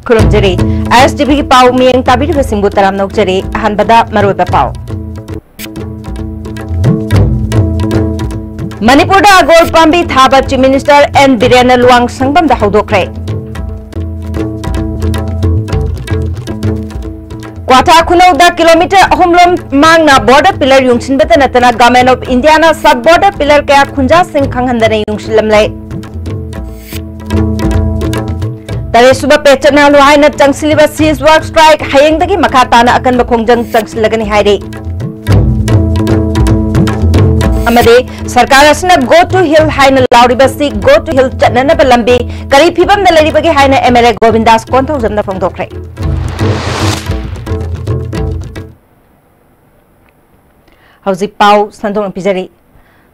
खुरुमजरी ISTV की पाव मियंग ताबिर बसिंगबु तराम नौजरी अहनबदा मरोइबा पाव मणिपुर अगोर पांबी थाबा chief minister N Biren Luwangsangbam दा हौदोखरे क्वाथा खुनौदा किलोमीटर अहुमलोम मांगना बॉर्डर पिलर युंगसिनबता नतना गवर्नमेंट ऑफ इंडिया ना सब बॉर्डर पिलर कया खुंजा सिंह खंगहंदने युंगसिलमले तरेसुबा पेचना लुहाइना चंगसिलिबा सीज वर्क स्ट्राइक हयेंगदगी मखाताना अकनबा खोंजंग चंगसिलगनी हाइरे अमदे सरकार असना go to hill हाइना लाउरिबसी go to हिल चटननबा लंबी करी फिबम द लरिबगी हाइना एमएलए गोविंदास कोंथौजमना फोंदोखरे हौजी पाव संदोंग पिजरी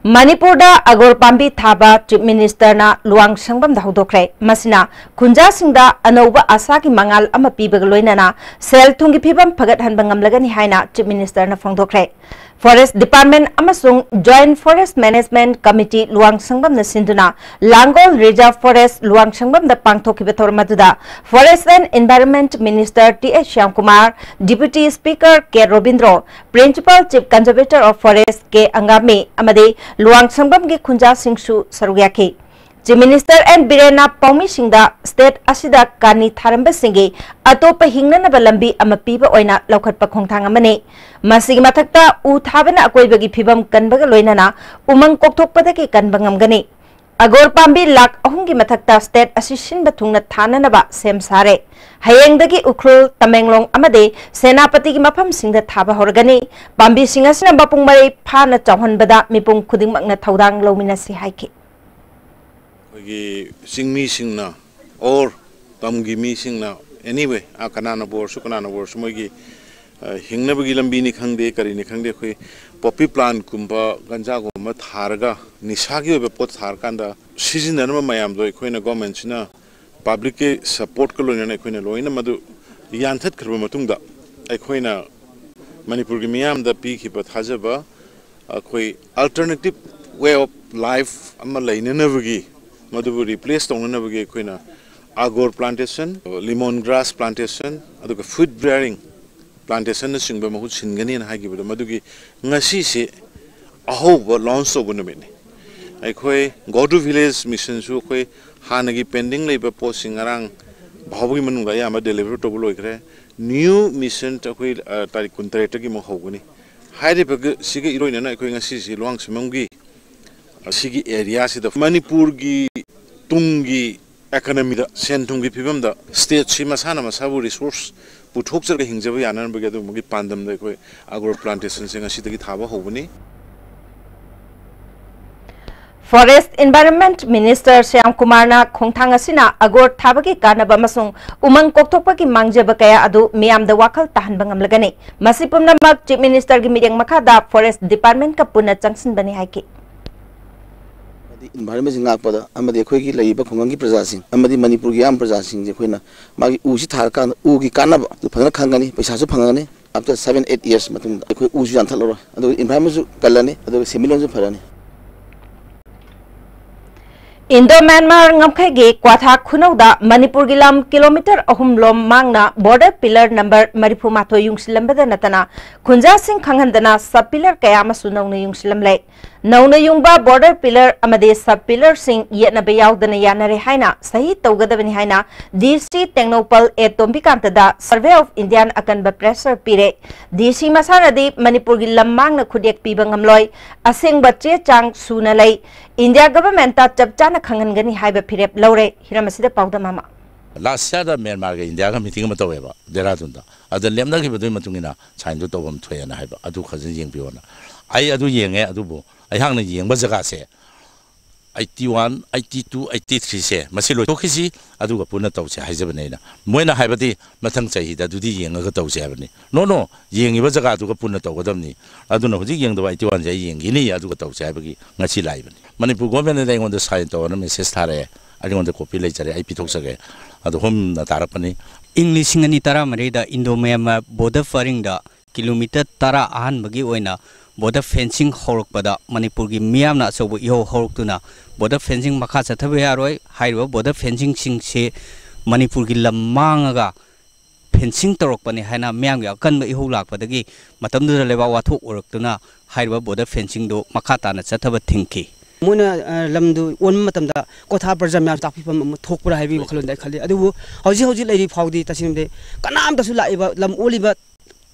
मणिपुर अगोर पांबी थाबा चीफ मिनिस्टर ना लुआंग संगबम दा हौदोखरे मसिना खुंजा सिंगदा अनौबा आशा की मंगाल अमा पीबग लोइनाना सेल थुंगी फिबम फगत हनबा ngamlagani हाइना चीफ मिनिस्टर ना फोंदोखरे फॉरेस्ट डिपार्टमेंट अमसुंग joint forest management committee Luwangsangbam न सिंधुना Langol reserve forest Luwangsangbam द पांगथोखिबा थोरमदुदा forest and environment minister TH. Shyam Kumar deputy speaker K Robindro principal chief conservator of forest K Angami अमदे लुआंग संगबम के खुंजा सिंगसु सरुयाखी चीफ मिनिस्टर एन बिरेना पौमी सिंगदा स्टेट असिदा कानी थारंबा सिंगे अतोप हिंगननब लंबी अमा पीबा ओइना लौखटपा खोंथांग अमने मसिगी मथक्ता उ थाबना अकोइबगी फिबम कनबगा लोइनाना उमंग कोकथोकपदगी कनबा ngamgani अगोर पांबी लाख अहुंगी मथक्ता स्टेट असि सिनबा थुंगना थाननबा सेम सारे हयेंगदगी उख्रुल तमेंगलोंग अमदे सेनापति की मफम सिंगदा थाबा होरगनी पांबी सिंगसना बपुंग मरे फाना चौहनबदा मिपुंग खुदिंगमकना थौदांग लौमिनसी हाइकी सिंगमी सिंगना और तमगी मी सिंगना एनीवे आ कनाना बोर मोगी हिंगनबगी लंबी नि खंगदे करी नि खंगदे खै पॉपी प्लांट कुंबा गंजा गुंबा थारगा निसागी ओबे पोत थारकांदा सिजनन मयाम दो खैना गवर्नमेंट सिना पब्लिक के सपोर्ट को लोइना खैना लोइना मदु यानथत खरबा मतुंगदा खैना मणिपुर की मियाम दा पी खिबा थाजबा खै अल्टरनेटिव वे ऑफ लाइफ अमा लैननबगी मधुबु रिप्लेस तौननबगी खैना आगोर प्लांटेशन लेमन ग्रास प्लांटेशन अदुगा फूड ब्रेयरिंग प्लांटेशन सिंग महूत सिंगनी हाइगिबदो मधुगी ngasi से अहोब लॉन्च तौबनुमिने अखोय गो टू विलेज मिशन सु अखोय हानगी पेंडिंग लेबा पोस्टिंग अरांग भावगी मनुगा यामा डिलीवर तौब लोइखरे न्यू मिशन अखोय तारिख 23 की मखौगनी हाइरेबग सिगे इरोइना अखोय ngasi से लोंग सिमंगी सिगी एरिया से मणिपुर की तुंगी इकोनॉमी दा सेंथुंग की फिबम दा स्टेट सी मसाना मसाबु रिसोर्स पुथोकजर हिंजब यानन बगे दु मुगी पांदम दे कोई आग्रो प्लांटेशन से ngasi तगी थाबा होबनी forest environment minister Shyam Kumar ना खोंथांग असिना अगोर थाबगी कानबा मसुंग उमंग कोकथोकपगी मांगजेब कया अदु मियाम द वाखल ताहनबा ngamlagani मसि पुमनमक चीफ मिनिस्टर की मीटिंग मखादा फॉरेस्ट डिपार्टमेंट का पुना चंगसिन बनी हाइकी इन्वायरमेंट सिंगापदा अमदे खोगी लईबा खुंगंगी प्रजासिंग अमदे मणिपुर की आम प्रजासिंग जे खोइना मागी उसी थारका उ की कानब फंगना खंगनी पैसासु फंगनी आफ्टर 7-8 इयर्स मतुंग खोइ उजु जानथलरो अदु इन्वायरमेंट सु कलनी अदु सिमिलन सु फरनी इंडो म्यांमार ngमखैगे क्वाथा खुनौदा मणिपुर की लम किलोमीटर अहुमलोम मांगना बॉर्डर पिलर नंबर 34 युंगसिलंबदा नतना खुंजा सिंह खंगहंदना सब पिलर कया मसु नौना युंगसिलमले नौना युंगबा बॉर्डर पिलर अमदे सब पिलर सिंह येनबे यावदना यानरे हाइना सही तौगदबनी हाइना डीसी टेक्नोपल ए तोंबिकांतदा सर्वे ऑफ इंडियन अकनबा प्रेशर पीरे डीसी मसानदी मणिपुर की लम मांगना खुदेक पीबा ngamloi असेंगबा चे चांग सुना लै इंडिया गवर्नमेंट चपचाना खंगनगनी हाइबा फिरेप लौरे हिरमसिदा पाउदा मामा लास्ट ईयर म्यांमार के इंडिया का मीटिंग में तौवेबा देहरादून अद लेमनगिबदुई मतुंगिना साइन तौबम थोयना हाइबा अदु खजन येंबियोना आई अदु येंगे अदुबो अहांगना येंबा जगह से 81 82 83 से मसी लोथोखिसी अदुगा पुना तौसे हाइजबनेना मोइना हाइबदी मथंग चाहिदा दुदी येंगा तौसे हाबनी नो येंगिबा जगह अदुगा पुना तौगदमनी अदुना हुजि येंगदबा 81 जे येंगिनी अदुगा तौसे हाबगी ngasi लाइबनी मणिपुर गवर्नमेंट ने इंगोंद साइन तौना मेसेज थारे अदिगोंद कॉपी लेजरे आई पिथोकसगे अदु होम ना तारपनी English ngani tara marida indo myanmar border faring da kilometer tara ahan bagi oina border fencing horokpada manipur gi miyamna asobu iho horokuna border fencing makha chathabe yaroi hairo border fencing sing se Manipur की lump मांगगा fencing तौरपने है ma'am अकन इहू लापदगी लेबा वाथोक ओरक्तुना हाइरबा border fencing दो मखा ताना चथब थिंकी Mona लमदु own मतमदा कोथा प्रजा ma'am ताकपिफम थोकपुरा Hibi वखलोंदा खले अदुबु हौजी हौजी लेरि फाउदी तसिमदे कनाम तसु लाइबा लम ओलिबा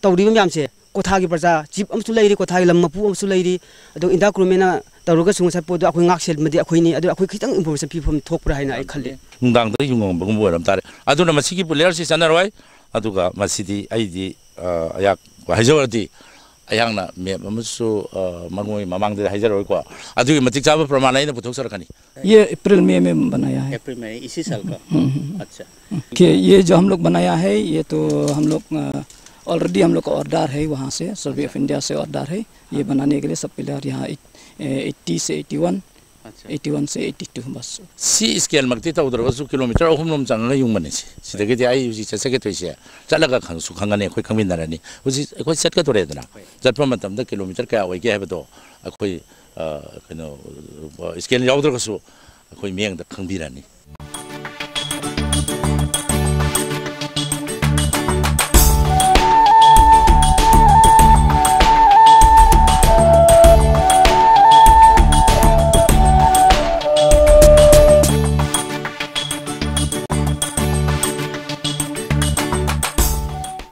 तौरिबा म्यामसे कोथा की प्रजा जीप अमसु लेरि कोथा की लम मपु अमसु लेरि अदु इंदा क्रुमेना तौरगा सुंगसा पोदु अखोय ngaksel मदि अखोयनि अदु अखोय खितंग इंफॉर्मेशन पिफम थोकपुरा हाइना आई खले नुंदांग द युंगों बगम बोरम तारे अदुना मसिकी प्लेयर सि सनरवाय अदुगा मसिदी आइदी अयाक हाइजवरदी अयांगना मेप अमसु मंगोय ममांग दे हाइजर को अदुगी मतिक चाब प्रमाण आइना पुथोक सरकनी ये अप्रैल मई में बनाया है। अप्रैल में इसी साल का अच्छा कि ये जो हम लोग बनाया है ये तो हम लोग ऑलरेडी हम लोग का ऑर्डर है वहाँ से सर्वे ऑफ इंडिया से ऑर्डर है ये बनाने के लिए सब प्लेयर यहाँ 80 से 81 81 से 82 बस सी स्केल मक्ति तौदरबसु किलोमीटर अहुमनम चंगला युंगमने सिदगे दि आई चसगे तोइसे चलगा खंगसु खंगने अखोय खंगमिनरनी हुजि अखोय सेटका तोरेदना जटपा मतमदा किलोमीटर क्या ओइगे हैबदो अखोय कनो स्केल यावदरगसु अखोय मेंगदा खंगबिरानी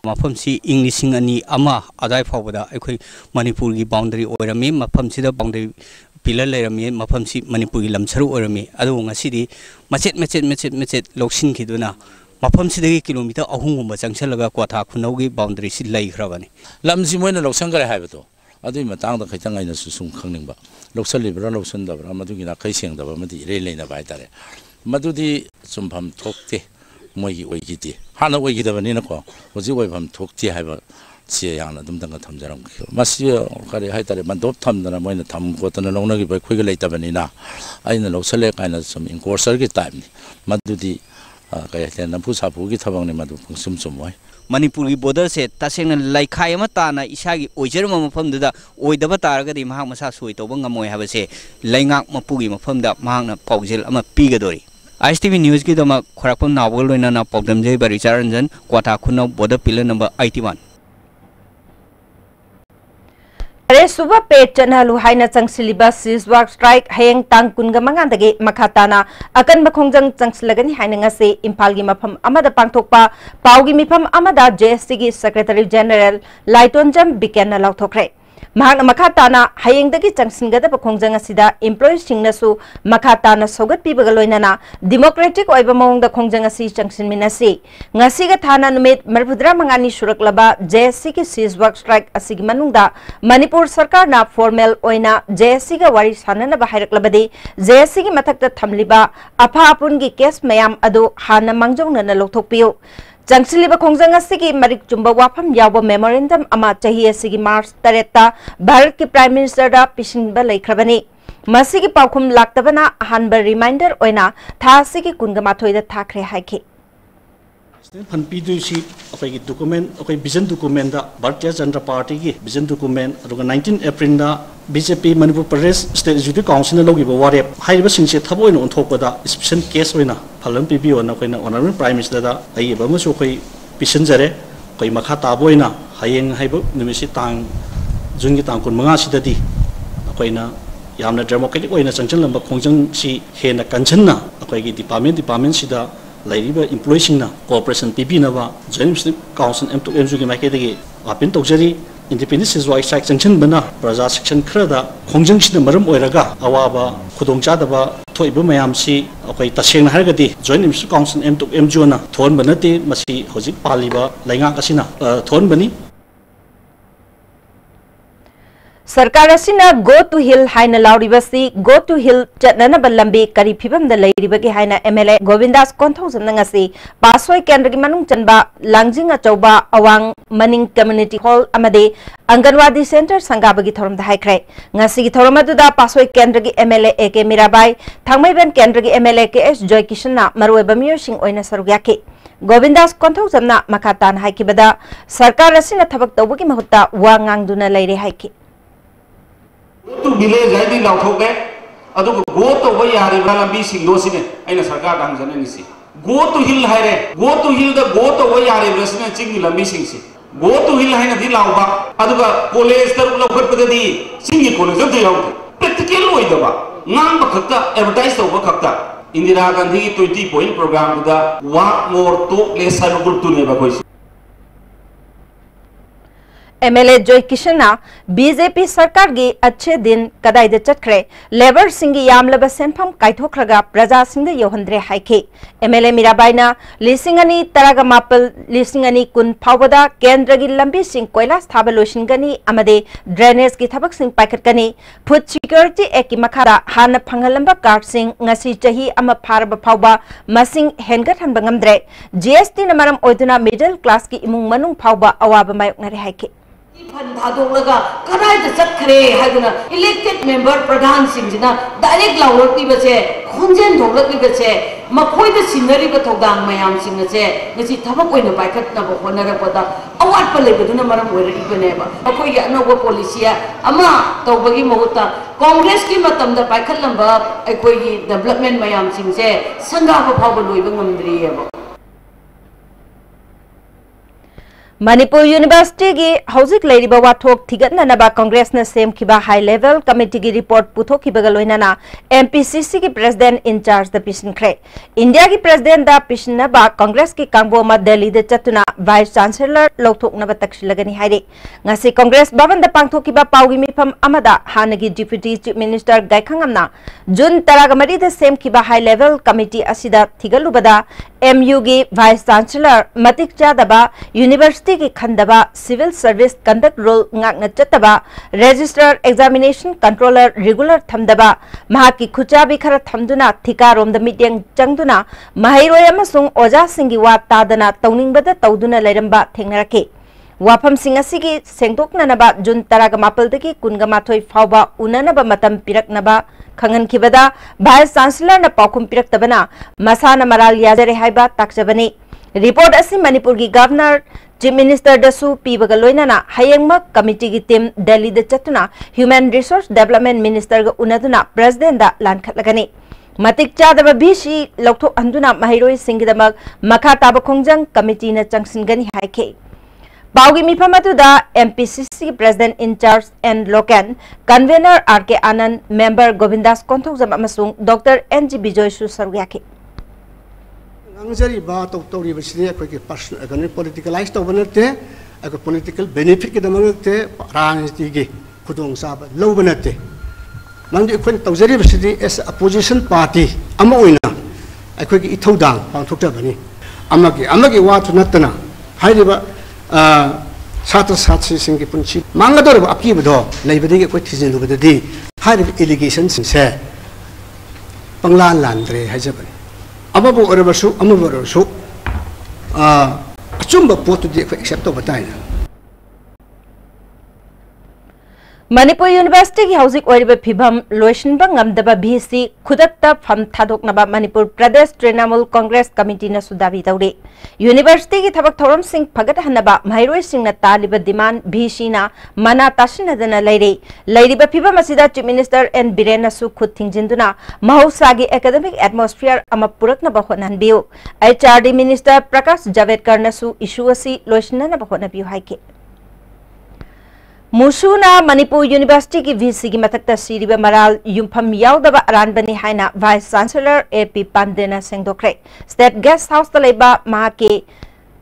मफम से इंग्लिशिंग अनि अमा अदाय फावदा अखोई मणिपुर की बाउंड्री ओरमी मफम सिदा बाउंड्री पिलर लेरमी मफम सी मणिपुर की लमसरु ओरमी अदु ngasiदी मचेत लोक्सिन खिदुना मफम सिदगी किलोमीटर अहुंगुम चंगसलगा क्वाथा खुनौगी बाउंड्री सि लैख्रबनी लमसि मोइना लोक्संगरे हायबतो अदुई मतंगदा खैतंग आइना सुसुम खंगनिंबा लोक्सलिब्रा लोक्संदबरा मदुगिना खैसेंगदबा मदि रे लेना बायतारे मदुदी सुमफम थोकते मोगी ओइगिदि हाना ओइगिदबनिनको होजि ओइफम थोकति हाइबा से याना दुमदंग थमजरम मसि करि हाइतारे मंदोप थमदना मोइना थम गोतना लौनगी बै खुइग लेतबनिना आइना लौसले काइना सम इनकोर्सर की टाइम नि मदुदी कयते नफु साफुगी थबंगनि मदु फुंसुम सुमोय मणिपुर की बॉर्डर से तसेंग लाइखाय अमा ताना इसागी ओइजरम मफमदुदा ओइदबा तारगदि महाग मसा सोइ तोबं ngमोय हाबसे लाइंगाक मपुगी मफमदा महागना पाउजेल अमा पीगदोरी ISTV न्यूज़ की दमा खरकपम नावगल लोइना पौदम जय बरिचार रंजन क्वाथा खुनौ बॉर्डर पिलर नंबर 81 अरे सुबह पेट चनहलु हाइना चंगसिलिबा सीजवाक स्ट्राइक हयंग तांग कुनगा मंगांदगे मखाताना अकन बखोंजंग चंगसिलगनी हाइना ngase इम्फाल की मफम अमदा पांगथोकपा पाउगी मिफम अमदा JSC की सेक्रेटरी जनरल लाइटोनजम बिकेना लाउथोखरे मखाताना हयेंगदगी चंगसिनगदब खोंजंग असिदा एम्प्लॉयीज सिंगनसु मखाताना सौगत पीबग लोइनाना डेमोक्रेटिक ओइबा मौंगदा खोंजंग असि चंगसिनमिनसि ngasiga thana numit marpudra mangani suraklaba JSC ki seizewalk strike asigi manungda manipur sarkar na formal oina JSC ga wari sanana ba hairaklabadi JSC gi mathakta thamliba apha apun gi case mayam adu hana mangjongna na lothokpiu चंगसिलिबा खोंजंग असिगी मरिक चुंबा वाफम यावो memorandum अमा चाही असिगी मार्च 3 भारत की प्राइम मिनिस्टर दा पिसिंबा लैख्रबनी मसिगी पाउखुम लाक्तबना अहानबा रिमाइंडर ओइना था असिगी कुनगा माथोइदा थाखरे हाइखे फनपीदुसी अखोई डॉक्यूमेंट अखोई विजन डॉक्यूमेंट दा भारतीय जनता पार्टी की विजन डॉक्यूमेंट अरुगा 19 अप्रैल दा BJP Manipur Pradesh state executive council लोगिबा वारेप हाइबा सिंसे थबोइन ओंथोकदा स्पेशल केस ओइना फलम पीबीओ ना कोइना ऑनरेबल प्राइम मिनिस्टर दा आइबा मसु कोइ पिसनजरे कोइ मखा ताबोइना हायेंग हाइबा निमिसि तांग जुन की तांग कुन मंगा सिददी कोइना यामना डेमोक्रेटिक ओइना चंचलंबा खोंजंग सि हेना कंचनना अखोइगी डिपार्टमेंट सिदा लाइरिबा एम्प्लॉयीसिंगना कोऑपरेशन पीबीनबा जॉइंट काउंसिल M2M की माइकेदगी वापिन तौजरी इंडिपेंडेंस सीजवाक स्ट्राइक सेंक्शन बना प्रजा सेक्शन खरदा खोंजंग सिना मरम ओइरगा अवाबा खुदोंचादबा थोइबा मयामसी अखोइ तसेंग हारगदी जॉइंट मिनिस्टर काउंसिल M2M ना थोन बनते मसी होजिक पालिबा लाइंगाक असिना थोन बनी सरकार असिना go to hill हाइना लाउरिबसी go to हिल चटननब लंबी करी फिबम द लेरिबगे हाइना MLA गोविंदास कोंथौजन ngasi पासोय केंद्र की मनुंग चनबा लांजिंग अचौबा अवांग मनिंग कम्युनिटी हॉल अमदे अंगनवाड़ी सेंटर संगाबगी थोरम द हाइख्रे ngasi की थोरम अदुदा पासोय केंद्र की MLA AK मीराबाई थांगमैबन केंद्र की MLA KS जॉय किशनना मरुएबा मियोसिंग ओइना सरुग्याके गोविंदास कोंथौजनना मखातान हाइकिबदा सरकार असिना थबक तौबगी महुत्ता वा ngang लैरे हाइकी तो विलेज है लाउथोगे गो तो वही यारी लंबी सिंगो सिने सरकार हंगजनी गो टू हिल है रे go to hill the go तो वो यारे रसना चिंगी लंबी सिंग से गो टू हिल है ना दी लाऊबा अदुगा कॉलेज तर लौकत पददी चिंगी कॉलेज जब याऊ प्रैक्टिकल होई दबा नाम बखता एडवर्टाइज तो बखता इंदिरा गांधी की 20 पॉइंट प्रोग्राम दा walk more talk less cyber टू ने बकोई MLA Joy Kishana BJP सरकार की अच्छे दिन कदाइद चक्रे लेबर सिंह यामलब सेंफम काइथोखरगा प्रजा सिंह योहंद्रे हाइखे MLA मीराबाईना लिसिंगनी तरागा मापल लिसिंगनी कुन फावदा केंद्र की लंबी सिंह कोयलास थाबा लोशिंगनी अमदे ड्रेनेज की थबक सिंह पाइखटकनी फूड सिक्योरिटी एक्ट की मखारा हान फंगलंबा कार्ड सिंह ngasi chahi ama pharaba phawba masing hengat hanba ngamdre GST na maram oiduna middle class ki imung manung phawba awaba mayoknare haike फंदादोलगा कदाइद चखरे हाइदुना इलेक्टेड मेंबर प्रधान सिंहजिना डायरेक्ट लाउरकनी बचे खोंजेन धोलकनी बचे मखोइद सिनरी बथौदांग मयाम सिंगचे ngasi थबक ओइना पाइखटना बखोनरपदा अवाटप लेबदुना मरम ओइरइबनेबा मखोइगे अनोबो पॉलिसी अमा तौबगी महुता कांग्रेस की मतमदा पाइखटलंबा अखोइगी डेवलपमेंट मयाम सिंगचे संगाबो फावबो लोइबा ngamdriयेबा मणिपुर यूनिवर्सिटी की हौजिक लेरिबा वाथोक थिगतननबा कांग्रेस न सेम किबा हाई लेवल कमिटी की रिपोर्ट पुथोखिबगा लोइनाना एमपीसीसी की प्रेसिडेंट इंचार्ज द पिशनख्रे इंडिया की प्रेसिडेंट द पिशनबा कांग्रेस की कांगबोमा दिल्ली द चतुना वाइस चांसलर लौथोकनबा तक्सिलगनी हाइरे ngasi कांग्रेस भवन द पांगथोखिबा पाउगी मिफम अमदा हानगी डिप्यूटी चीफ मिनिस्टर गायखंगमना जून 13 द सेम किबा हाई लेवल कमिटी असिदा थिगलुबदा एमयू की वाइस चांसलर मतिक चादबा यूनिवर्सिटी की खंडबा civil service conduct rule ngakna चतबा रजिस्टर एग्जामिनेशन कंट्रोलर रेगुलर थमदबा महाकी खुचाबी खरा थमदुना थिकारोम द मीटिंग चंगदुना महैरोय अमसुंग ओजा सिंगी वा तादना तौनिंगबदा तौदुना लेरंबा थेंगरके वाफम सिंह असिगी सेंगदोकननबा जून 18 दगी 28 फावबा उननबा मतम पिरकनबा खंगनखिबदा वाइस चांसलर न पाखुम पिरक्तबना मसाना मराल याजरे हाइबा ताकजबनी रिपोर्ट असी मणिपुर की गवर्नर चीफ मिनिस्टर दसु पीबगा लोइनाना हयंगमक कमिटी की टीम दिल्ली द चतुना ह्यूमन रिसोर्स डेवलपमेंट मिनिस्टर ग उनदुना प्रेसिडेंट दा लानखटलगनी मतिक चादबा बीसी लौथो अंदुना महिरोई सिंगदमक मखा ताब खोंजंग कमिटी न चंगसिनगनी हाइखे पाउगी मिफम अदुदा एमपीसीसी प्रेसिडेंट इंचार्ज एंड लोकन convener RK Anand member Govindas Konthoujam अमसुंग डॉक्टर एनजी बिजोय सु सरुयाखे Angzari ba tawri basini akoi ke personal agani politicalize to banate ako political benefit ke damangte rangti ge khudong sa ba lo banate mangdi khon tawjari basini as opposition party ama oina akoi ke ithodang pangthokta bani amagi wa thunatna hairiba satra satsi sing ke punchi mangador ba apki bdo leibadi ke koi thijin lu badadi hairiba allegations se panglan landre hajabani अबब ओरबसु अमबरसु अचुंब पोतुदि accept बताइना Manipur university की हौजिक ओरिबा फिभम लोइसिनबा ngamdaba BC खुदक्ता फम थादोकनबा Manipur प्रदेश Trinamool Congress committee न सुदाबी तौरे university की थबक थौरम सिंह फगत हनबा महिरोय सिंह न तालिबा demand BC ना मना तासिनदना लैरिबा फिभम असिदा चीफ मिनिस्टर एन बिरेन सु खुद थिंजिंदुना महौसागी एकेडमिक एटमॉस्फेयर अमा पुरकनबा होनहनबियो HRD मिनिस्टर प्रकाश जावड़ेकर नसु इशू असि लोइसिननबा होनबियो हाइके मुसुना मणिपुर यूनिवर्सिटी की VC की मतकता सिरिबा मराल युमफम याउदबा अरानबनी हाइना वाइस चांसलर AP पांडेना सेंगदोक्रे स्टेट गेस्ट हाउस तलेबा महाके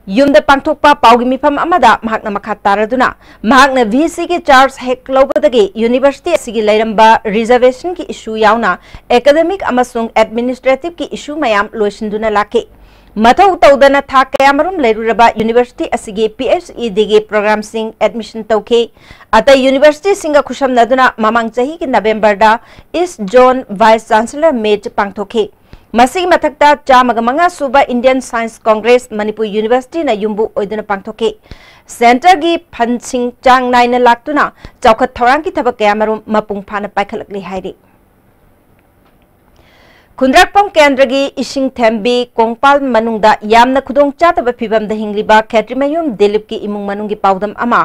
युमद पांथोकपा पाउगी मिफम अमदा महाकना मखा तारदुना महाकना VC के चार्ज हेक लौबदगे यूनिवर्सिटी असिगी लैरंबा रिजर्वेशन की इशू याउना एकेडमिक अमसुंग एडमिनिस्ट्रेटिव की इशू मयाम लोइसिनदुना लाके मथौ तौदना था कयामरुम लेरुरबा यूनिवर्सिटी असिगे PhD के प्रोग्राम सिंग एडमिशन तौखे अतै यूनिवर्सिटी सिंगा खुशम नदुना ममांग चही के नवेंबर दा east zone vice chancellor meet पांगथोखे मसिग मथक्ता चामगमंगा सुबा Indian science congress Manipur university न युम्बु ओइदुना पांगथोखे सेंटर की फंसिंग चांग नाइना लाक्तुना चौखत थौरांग की थबक कयामरुम मपुंग फाना पाइखलकली हाइरे खुंद्राकपम केंद्र की इशिंग थेंबी कोंगपाल मनुंगदा यामना खुदोंग चातब फिबमदा हिंगलिबा खेत्रिमयुम दिलीप की इमुंग मनुंगी पाउदम अमा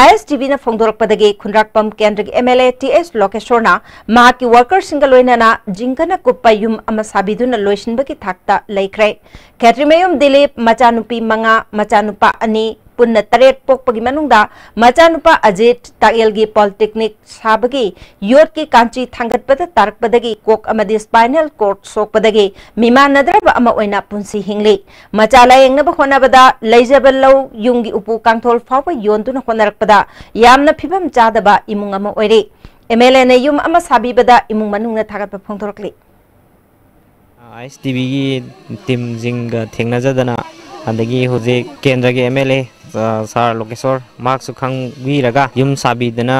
ISTV ना फोंदोरकपदगी खुंद्राकपम केंद्र की MLA TS लोकेशोरना महाकी वर्कर सिंगल लोइनाना जिंकना कुप्पा युम अमा साबिदुना लोइसिनबगी थाक्ता लैख्रे खेत्रिमयुम दिलीप मचानुपी मंगा मचानुपा अनि पुन्ना तरेट पोकपगी मनुंगदा मचानुपा अजित तायलगी पॉलिटेक्निक साबगी योट की कांची थांगतपद तारकपदगी कोक अमदी स्पाइनल कोर्ड सोकपदगी मिमा नद्रब अमा ओइना पुंसी हिंगली मचाला येंगनब होनाबदा लैजबलौ युंगी उपु कांथोल फाव योंतुना होनरकपदा यामना फिबम चादबा इमुंग अमा ओइरे MLA ने युम अमा साबिबदा इमुंग मनुंगना थागत फोंथोरकली ISTV की टीम जिंग थेंगनाजदना अदगी होजे केंद्र के MLA सार लोकेश्वर मार्क सुखंगीरगा युम साबिदना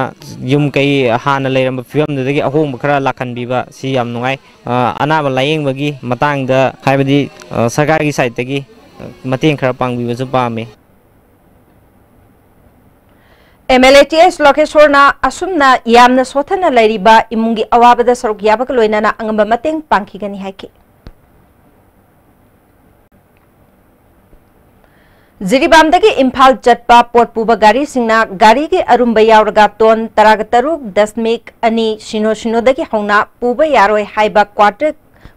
युम कई हाना लेरम फिल्मदगी अहोंब खरा लाखनबीबा सी याम नुंगाई अनाब लायेंगबगी मतांगदा हाइबदी सरकारगी साइडतगी मतेंग खरा पांगबीबसु पामे MLA TS लोकेश्वरना असुमना यामना सोथना लैरिबा इमुंगी अवाबदा सरुक याबक लोइनाना अंगम मतेंग पांखिगनी हाइके जिरीबामदगी इम्फाल चटपा पोट पुबा गाड़ी सिंगना गाड़ी के अरुम्ब यावरगा टोन 13.2 शिनो शिनोदगी हौना पुबा यारोय हाइबा क्वार्टर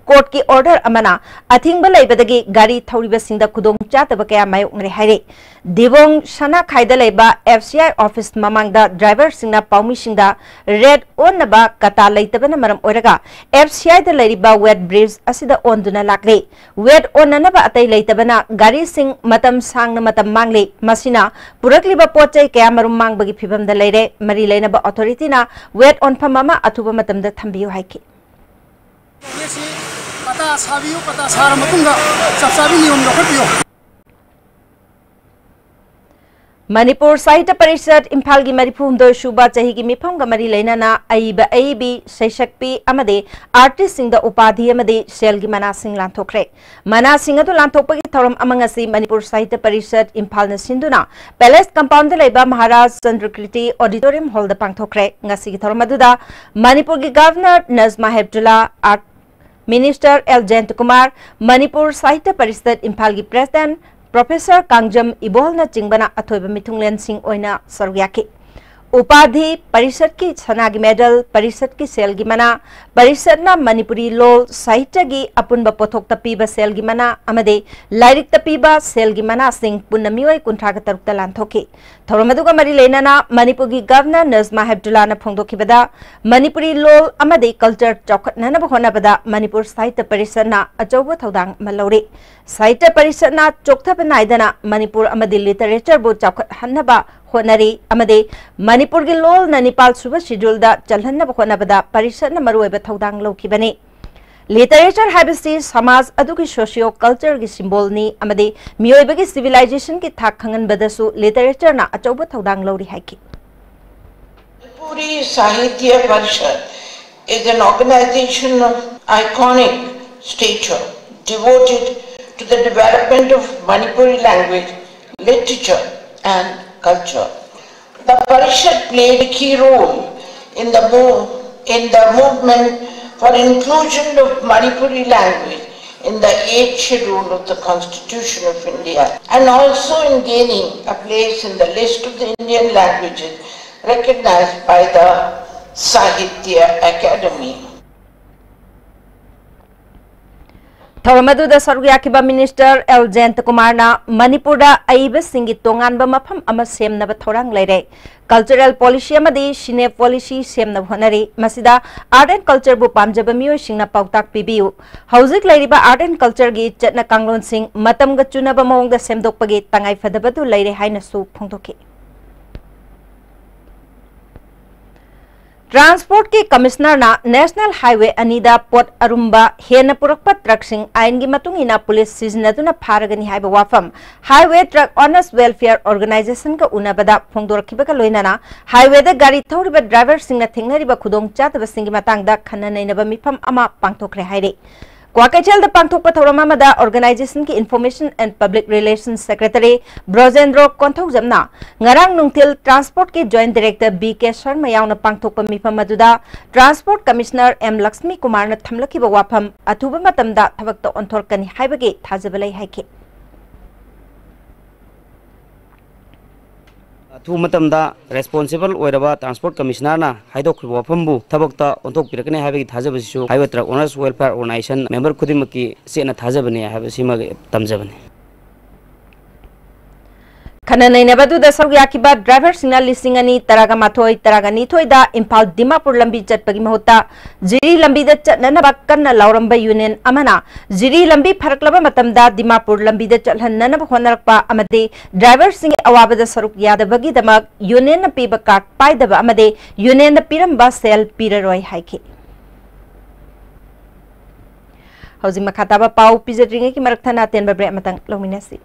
कोर्ट की ऑर्डर अमना अथिंग लैबदगी गाड़ी थौरिबसिंगदा खुदोंग चातब कया मायोंगरे हाइरे दिवोंग सना खाइदा लैबा FCI ऑफिस ममांगदा ड्राइवर सिंगना पाउमी सिंगदा रेड ओनबा कता लैतबना मरम ओरगा FCI दा लैरिबा वेट ब्रिज असिदा ओनदुना लाक्ले वेट ओननबा अतै लैतबना गाड़ी सिंग मतम सांगना मतम मांगले मसिना पुरकलिबा पोचै कया मरुम मांगबगी फिबमदा लैरे मरी लैनबा अथॉरिटीना वेट ओनफम अमा अथुबा मतमदा थंबियो हाइके पता साबियो पता सारा मतुंगा सबसाबी नियम लखबियो मणिपुर साहित्य परिषद इम्फाल की मरीफुमदो शुबा चही की मिफम का मरी लेना अईबी सैशक्पी अमदे आर्टिस्ट सिंह उपाधि अमदे सेल की मना सिंह लांथोखरे मना सिंह अदु लांथोपगी थौरम अमंगसी मणिपुर साहित्य परिषद इम्फाल न सिंधुना पैलेस कंपाउंड लेबा महाराज चंद्रकृति ऑडिटोरियम हॉल द पांगथोखरे ngasi की थौरम अदुदा मणिपुर की governor Najma Heptulla art minister L Jayanta Kumar Manipur Sahitya Parishad Imphal की प्रेसिडेंट प्रोफेसर कांगजम इबोलना चिंगबना अथोइब मिथुंगलेन सिंह ओइना सरुयाकी उपाधि परिषद की सनागी मेडल परिषद की सेल की मना परिषदना मणिपुरी लोल साहित्य की अपुनब पोथोक तपीब सेल की मना अमदे लाइरिक तपीब सेल की मना सिंह पुनमियोय कुंठाग तरुक लांथोकी थौरमदुगा मरी लेना मणिपुर की गवर्नर नजमा हेब्दुल्ला न फोंदोखिबदा मणिपुरी लोल अमदे कल्चर चौखटनब होनबदा मणिपुर साहित्य परिषदना अचौब थौदांग मलौरे साहित्य परिषदना चोक्थब नाइदना मणिपुर अमदे लिटरेचर बो चौखटहनबा होनरी अमदे मणिपुर की लोल न निपाल सुब शेड्यूल दा चलहनब होनबदा परिषदना मरुएब थौदांग लौखिबने लिटरेचर हाइबसी समाज अदुगी सोशियो कल्चर की सिंबल नि अमदे मियोइबगी सिविलाइजेशन की थाक खंगनबदसु लिटरेचर ना अचौब थौदांग लौरी हाइकी Manipuri Sahitya Parishad is an organization of iconic stature devoted to the development of Manipuri language, literature and culture. The Parishad played a key role in the movement for inclusion of Manipuri language in the 8th schedule of the Constitution of India and also in gaining a place in the list of the Indian languages recognized by the Sahitya Academy. थौरमदुदा सरुयाकिबा minister L Jayanta Kumar ना मणिपुरदा अईब सिंगी तोंगानबा मफम अमा सेमनब थौरांग लैरे कल्चरल पॉलिसी अमदी सिने पॉलिसी सेमनब होनरी मसिदा आर्ट एंड कल्चर बु पामजब मियोय सिंगना पाउताक पिबियु हौजिक लैरिबा आर्ट एंड कल्चर गी चटना कांगलोन सिंग मतमग चुनब मओंगदा सेमदोकपगी तंगाई फदबदु लैरे हाइनसु फोंदोके ट्रांसपोर्ट की कमिश्नर ना नेशनल हाईवे अनीदा पोट अरुम्बा हेन पुरकपा ट्रक सिंह आइन की मतुंग इना पुलिस सिजनदुना फारगनी हाइबा वाफम highway truck owners welfare organisation का उनाबदा फोंदोरखिबा का लोइनाना हाईवे दा गाड़ी थौरिबा ड्राइवर सिंह ना थेंगनरिबा खुदोंग चातबा सिंह की मतंगदा खन्ना नैनबा मिफम अमा पांगथोखरे हाइरे Kwakachel Pangthokpa Thoramamada Organization ki Information and Public Relations Secretary Brojendro Konthokjamna Ngarang Nungtil Transport ki Joint Director B.K. Sharma yauna Pangthokpa mifam aduda Transport Commissioner M. Lakshmi Kumar na thamlakiba wafam athuba matamda thabakta onthorkani haibagi thajabalai haike Tumatamda responsible oiraba transport commissioner na haidok wafambu thabakta ontok pirakne habegi thajabasisu highway truck owners welfare organization member khudimaki sena thajabani habasima tamjabani Kananay nabadu da sarugya kiba driver signal lisingani taraga mathoi taraga nithoi da Impal Dimapur lambi chatpagi mahutta jiri lambi da chatnanaba kanna lauramba union amana jiri lambi pharaklaba matamda Dimapur lambi da chathananaba honarakpa amade driver sing awabada saruk yadabagi damak union na piba kart paidaba amade union na piramba sel piraroi haike hauji makhataba pau pizatringe ki marakthana tenba bre matang longminasi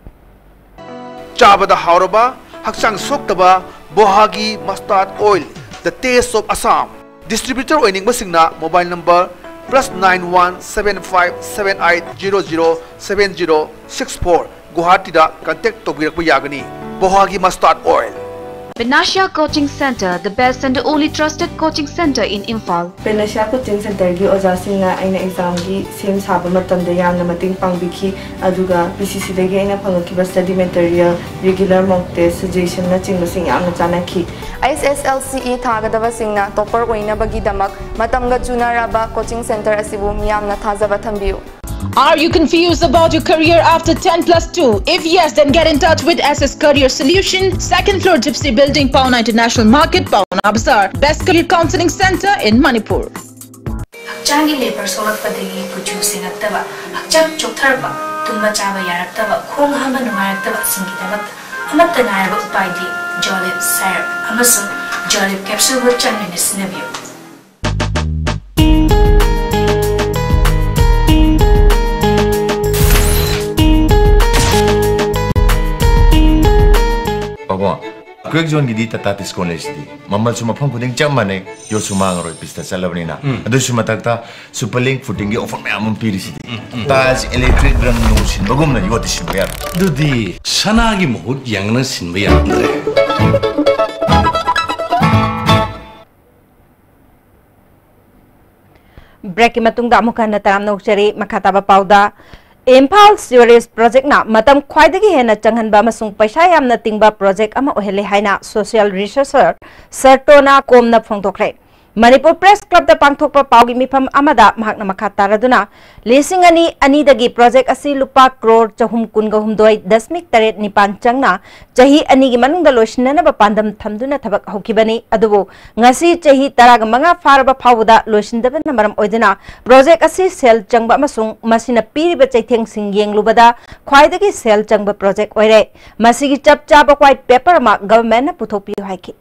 Chabada Hauraba, Haksang Soktaba, Bohagi Mustard Oil, the taste of Assam. Distributor Oining Basingna, mobile number +917578007064. Guwahati da contact to Yagani. Bohagi Mustard Oil. Benasha Coaching Center, the best and the only trusted coaching center in Imphal. Benasha Coaching Center gi ojasingna aina exam gi sem saba matamda yamna mating pangbiki aduga PCC dagi aina phangakiba study material regular mock test suggestion na chingmasing yamna chanaki ISSLCE thagadaba singna topper oina bagi damak matamga junaraba coaching center asibu miyamna thajaba thambiu. Are you confused about your career after 10+2? If yes, then get in touch with SS Career Solution, 2nd floor Gypsy Building, Pauna International Market, Pauna Bazaar. Best career counseling center in Manipur. Hakchangi labor solak padagi kuchu singaktaba, hakchang choktarba, tumba chaba yaraktaba, khong hama numayaktaba singidabat, amatta nayaba upaidi, Jolib syrup, amasu Jolib capsule with changinis nabiyo. Quick zone gidi tata college di mamal suma phang kuding chamane yo suma ngaro pista salabni na adu suma takta superlink footing gi offer me amum pirisi di taj electric rang no sin bagum na yo tisin bayar dudi sana gi mohut yang na sin bayar andre break matungda amukan na taram nokchari makhataba pauda Impal Series Project na matam khwaidagi hena changhanba amasung paisa yamna tingba project ama ohele haina social researcher Sartona Komna phongtokre Manipur Press Club da pangthokpa paugi mifam amada mahakna makha taraduna lising ani dagi project asi lupa crore chahum kunga humdoi dasmik taret nipan changna chahi ani gi manungda loishinna ba pandam thamduna thabak hokibani adubu ngasi chahi taraga manga faraba phawda loisindaba namaram oidina project asi sel changba amasung masina piriba chaitheng sing yenglubada khwaidagi sel changba project oire masigi chap chaba white paper ma government na puthokpi haiki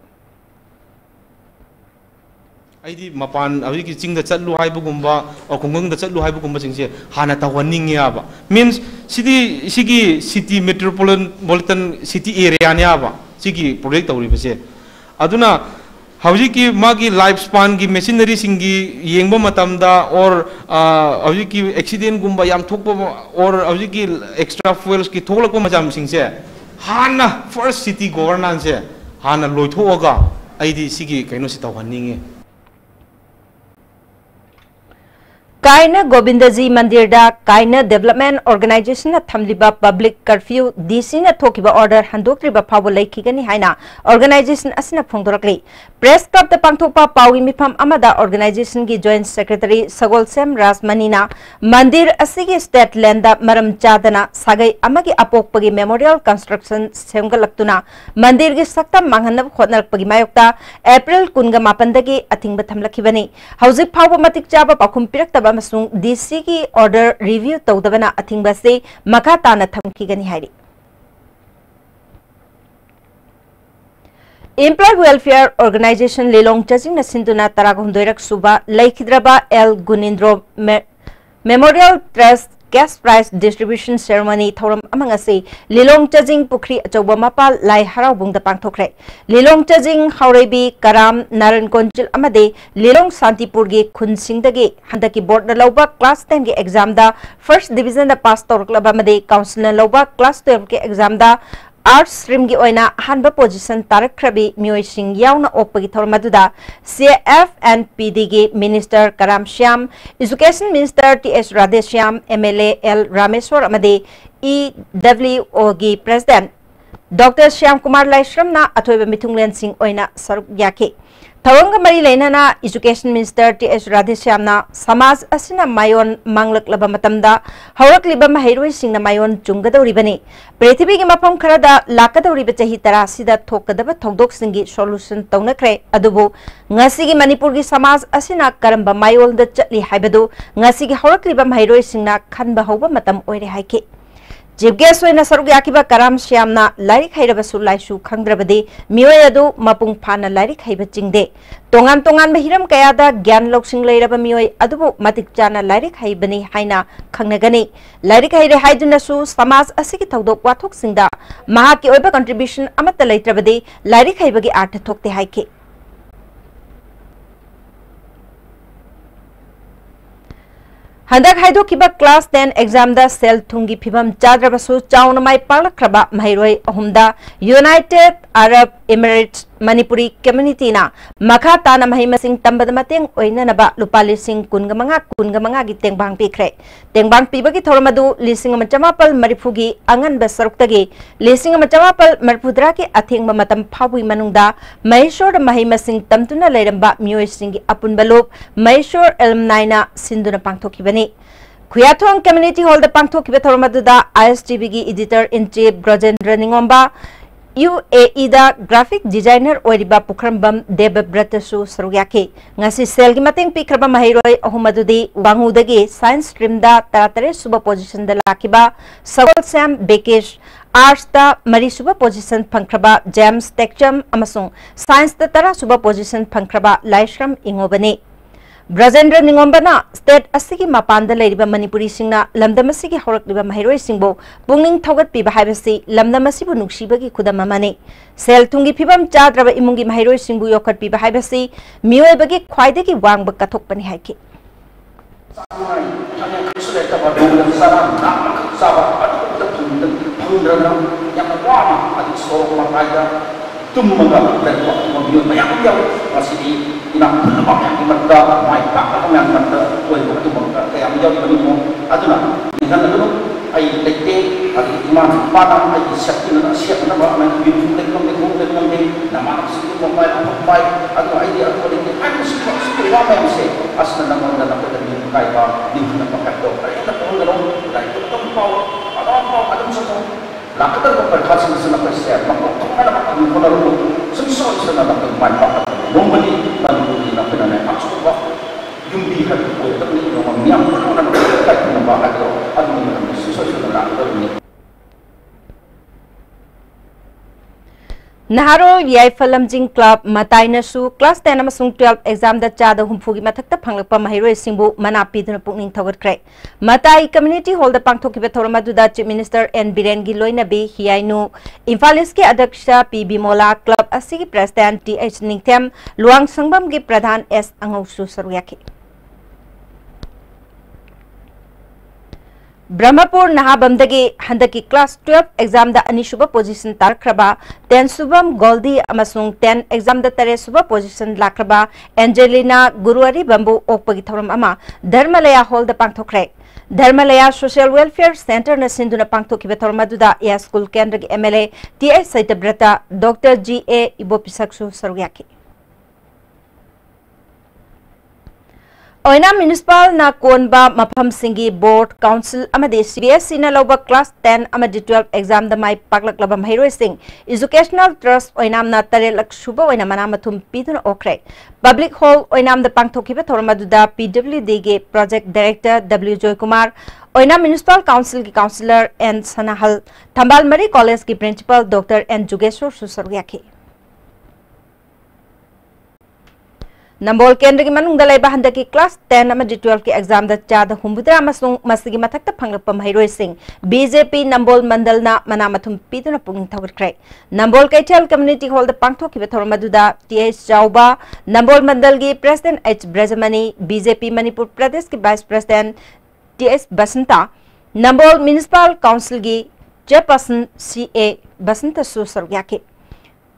Aidi mapan abi ki ching da chatlu hai bugumba or kungung da chatlu hai bugumba chingse hana ta warning ya ba means city metropolitan city area nya ba sigi project tawri base aduna hauji ki magi life span ki machinery singi yengba matam da or hauji ki accident gumba yam thokba or hauji ki extra fuels ki tholakpa majam singse hana first city governance hana loithoga aidi sigi kaino si tawhanninge Kaina Govindaji Mandir da Kaina Development Organization na thamliba public curfew DC na thokiba order handokriba phawo leikigani haina organization asina phongdorakli press club da pangthokpa pawi mifam amada organization gi joint secretary Sagol Sem Rasmani na mandir asigi state land da maram chadana sagai amagi apokpagi memorial construction semgalaktuna mandir gi saktam manghanab khotnarakpagi mayokta April kunga mapandagi athingba thamlakibani hauzik phawo matik chaba pakhum pirakta amasung DC ki order review tawdabana athingba se makha tana thamkigani hairi Employee Welfare Organization Lelong Chajing na sinduna taragum doirak suba laikhidraba L Gunindro Memorial Trust cash prize distribution ceremony thoram amang ase Lilong Chajing Pukri Achauba Mapal Lai Haraubung da pangthokre Lilong Chajing Haurebi Karam Naran Konjil amade Lilong Santipur gi Khunsingdagi handaki board na lauba class 10 gi exam da first division da pass torklaba amade council na lauba class 12 gi exam da Arts stream gi oina hanba position tarakkrabi mioi sing yauna opagi thormaduda CF and PD gi minister Karam Shyam education minister TS Radheshyam MLA L Rameswar amade EWO gi president Dr Shyam Kumar Laishram na athoiba mithunglen sing oina saruk yake Thawanga mari leinana education minister TS Radheshyam na samaj asina mayon manglak laba matamda haurak liba mahairoi singna mayon chunggadoribani Prithibi gi mafam kharada lakadoriba chahi tara sida thokadaba thongdok singi solution taunakre adubu ngasi gi Manipur gi samaj asina karamba mayol da chatli haibadu ngasi gi haurak liba mahairoi singna khanba hauba matam oire haike Chief guest oina saruk yakiba Karam Shyamna Lairik Hairabasu Laisu Khangrabadi Mioi adu mapung phana Lairik Haiba chingde Tongan tongan hiram kayada gyan loksing leiraba mioi adubu matik chana Lairik Haibani haina khangnagani Lairik Haire haidunasu samaj asigi thodok wathok singda mahaki oiba contribution amata leitrabadi Lairik Haibagi artha thokte haike Handak haido kiba class 10 exam da sel thungi phibam chadrabasu chauna mai parlakraba mairoi ahumda United Arab Emirates Manipuri community na makha tana mahimasing tambada mateng oina naba lupali sing kungamanga gi tengbang pikre tengbang pibagi thormadu lising machamapal marifugi angan basaruktage lising machamapal marpudra ke athengba matam phawui manungda Maishor mahimasing tamtuna leiramba mioi singi apunbalop Maishor alumni na sinduna pangthokibani Kuyathong community hall da pangthokiba thormadu ISTV gi editor in chief Brajendra Ningomba UAE da graphic designer oiriba Pukhrambam Debabratasu Sarugyake ngasi selgi mateng pikraba mahiroi ahumadudi wangudagi science stream da taratare suba position da lakiba Sagol Sam Bekesh arts da mari suba position pangkraba James Tekcham amasung science da tara suba position pangkraba Laishram Ingobani Brajendra Ningombana state asigi mapanda leiriba Manipuri singna lamdam asigi horakliba mahiroi singbo pungning thogat piba haibasi lamdam asibu nuksibagi kudam amane sel thungi phibam chadraba imungi mahiroi singbu yokat piba haibasi miyoibagi khwaidagi wangba kathokpani haike Tummaga dari waktu mobil banyak jauh masih ina penumpang yang dimerda mai kakak yang dimerda kue waktu merda kayak jauh di mana aduna di sana dulu ai lekte hari iman padam ai siap nama main bingung nama sih mobile atau ai dia atau lekte aku suka lama yang sih asal nama dalam pertandingan kayak di mana pakai tu itu pun dalam dari itu ada musuh Lakatan ko perkhasi na persiap, makukana makakang punarulog, sumisol sa nalakang manfaat, normally, manipuli na pinanay, maksuwa, yung bihan ko, ito yung mamiyang na kahit na bahay ko, at mga sumisol sa nalakang Naharo Yaifalamjing Club Matainasu class 10 amasung 12 exam da chada humfugi mathakta phanglakpa mahiroi singbu manapi duna pukning thogatkre Matai community hall da pangthokiba thoramadu da chief minister N Biren gi loinabi hiainu Imphal ke adyaksha P Bimola club asigi president TH Ningthem Luang Sangbam gi pradhan S Angausu Saruyaki Brahmapur Nahabamdagi handaki class 12 exam da anishuba position tarkraba 10 subam Goldi amasung 10 exam da tare suba position lakraba Angelina Guruari Bambu okpagi thoram ama Dharmalaya hall da pangthokre Dharmalaya Social Welfare Center na sinduna pangthokiba thormaduda ya school kendra gi MLA TI Saitabrata Dr GA Ibopisaksu Sarugyaki Oina municipal na konba mafam singi board council amade CBSE na loba class 10 amade 12 exam da mai paklak labam hero sing educational trust oinam na tare lak shuba oina manamathum pidun okre public hall oinam da pangthokiba thormaduda PWD ge project director W Joy Kumar oina municipal council ki councillor N Sanahal Thambal Mari college ki principal Dr N Jugeshwar Susaryaki Nambol Kendra ki manung dalai ba handa ki class 10 ama 12 ki exam da chada humbudra amasung masigi mathakta phanglakpa mahairoi sing BJP Nambol mandal na manamathum piduna punging thawakrai Nambol Kaichal community hall da pangthoki ba thormaduda TH Chauba Nambol mandal gi president H Brajamani BJP Manipur Pradesh ki vice president TS Basanta Nambol municipal council gi chairperson CA Basanta su sargyake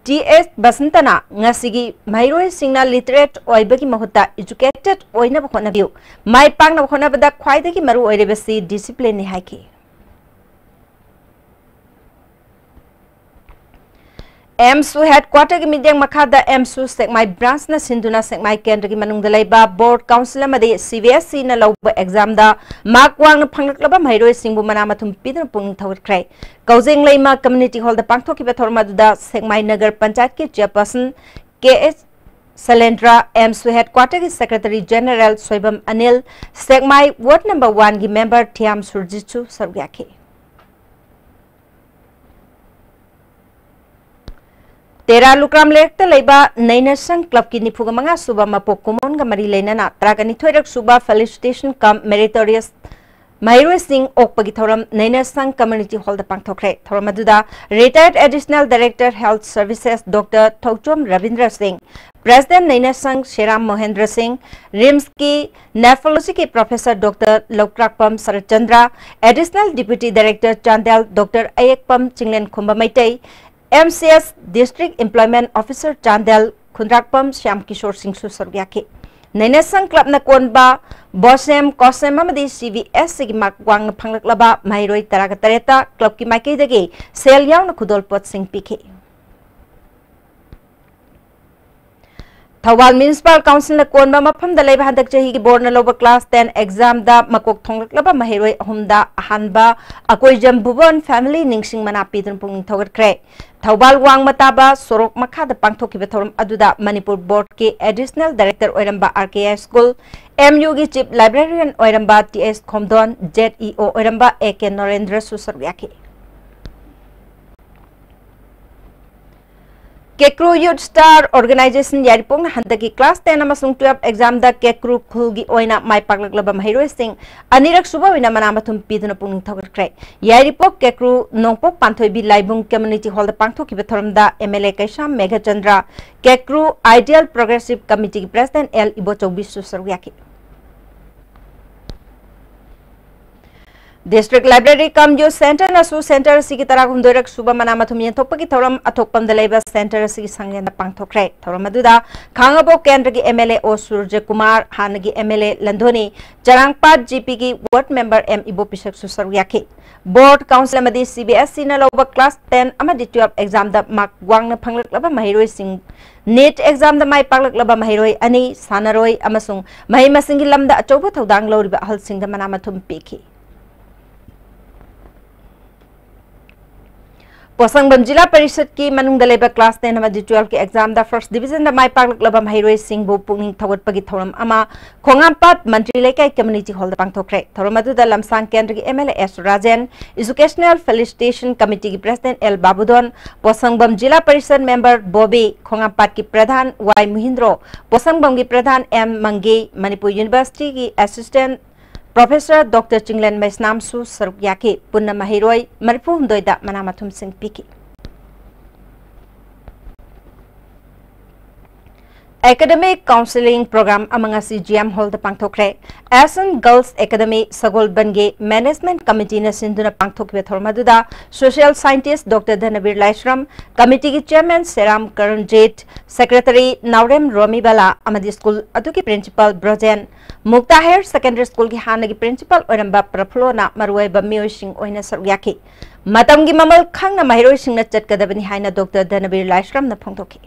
TS Basantana ngasigi mairoi singna literate oibagi mahuta educated oina bakhona biu mai pangna bakhona bada khwaidagi maru oirebasi discipline ni haiki MSU headquarter ki midyang makhada MSU sekmai branch na sinduna sekmai kendra ki manung dalaiba board council amade CBSE na lauba exam da mark wang na phanglakaba mairoi singbu manamathum pidna pung thawkrai Kaujeng Laima community hall da pangthoki ba thormaduda sekmai nagar panchayat ki chairperson KS Salendra MSU headquarter ki secretary general Soibam Anil sekmai ward number 1 ki member Thiam Surjichu sargyake Tera Lukram Lekta Leba Naina Sang Club ki Nipugamanga Suba Mapok Kumon ga Mari Lenana Tragani Thoirak Suba Felicitation Cum Meritorious Mairoi Singh Okpagi Thoram Naina Sang Community Hall da Pangthokre Thoramaduda Retired Additional Director Health Services Dr. Thokchom Ravindra Singh President Naina Sang Sheram Mohendra Singh RIMS ki Nephrology ki Professor Dr. Lokrakpam Sarachandra Additional Deputy Director Chandel Dr. Ayekpam Chinglen Kumbamaitai MCS District Employment Officer Chandel Khundrakpam Shyam Kishore Singh Susargyake Naina Sang Club na konba Bosem Kosem amadi CVS gi makwang na phanglaklaba mairoi taraga club ki maikai dagi sel yaw na khudolpot sing pikhe Thawal Municipal Council na konba mafam da leiba handak chahi ki board na loba class 10 exam da makok thonglaba mairoi ahumda ahanba akoi jambubon family ningsing manapi dun pung thogat kre Thawal wang mataba sorok makha da pangthoki ba thoram aduda Manipur board ke additional director oiramba RKI school MU gi chief librarian oiramba TS Khomdon ZEO oiramba AK Narendra Susarwyake Kekru Youth Star Organization Yaripong handaki class 10 amasung 12 exam da Kekru khulgi oina mai paklaklaba mahairoi sing anirak suba wina manamathum piduna pungning thogakre Yaripok Kekru nongpok panthoi bi laibung community hall da pangthoki ba thoram da MLA Kaisham Meghachandra Kekru Ideal Progressive Committee President L Ibo Chaubisu Sarwyake District Library Cum Youth Center na su center sigi taragum doirak suba manamathum yenthokpagi thoram athokpam da leiba center sigi sanglen da pangthokre thoram aduda khangabo kendra gi MLA O Surja Kumar hanagi MLA Landhoni Charangpat GP gi ward member M Ibo Pisak Susarwyake board council amadi CBSE na loba class 10 amadi 12 exam da mark wang na phanglaklaba mahiroi sing NET exam da mai paklaklaba mahiroi ani sanaroi amasung mahi masingi lamda achoba thodang loriba ahal sing da manamathum pikhi Posangbam Jila Parishad ki manung daleba class 10 amadi 12 ki exam da first division da mai paklaklaba mahairoi singbu pungning thawat pagi thoram ama Khongampat Mantri Lekai community hall da pangthokre thoram adu da lamsang kendra ki MLA S Rajan Educational Felicitation Committee ki President L Babudon Posangbam Jila Parishad member Bobby Khongampat ki Pradhan Y Muhindro Posangbam ki Pradhan M Mangi Manipur University ki Assistant Professor Dr. Chinglen Maisnam Su Sarwyake Punna Mahiroi Maripu Hundoida Manamathum Singh Piki Academic Counseling Program amanga CGM Hall da pangthokre Asan Girls Academy Sagol Bange Management Committee na sinduna pangthokbe thormaduda Social Scientist Dr. Dhanabir Laishram Committee ki Chairman Seram Karanjit Secretary Naurem Romibala amadi School atuki Principal Brojen Mukta Higher Secondary School ki hanagi Principal Oramba Praflona Marwaiba Mio Singh oina sarwyake Matamgi mamal khangna mahiroi singh na chatkadabani haina Dr. Dhanabir Laishram na phongthoki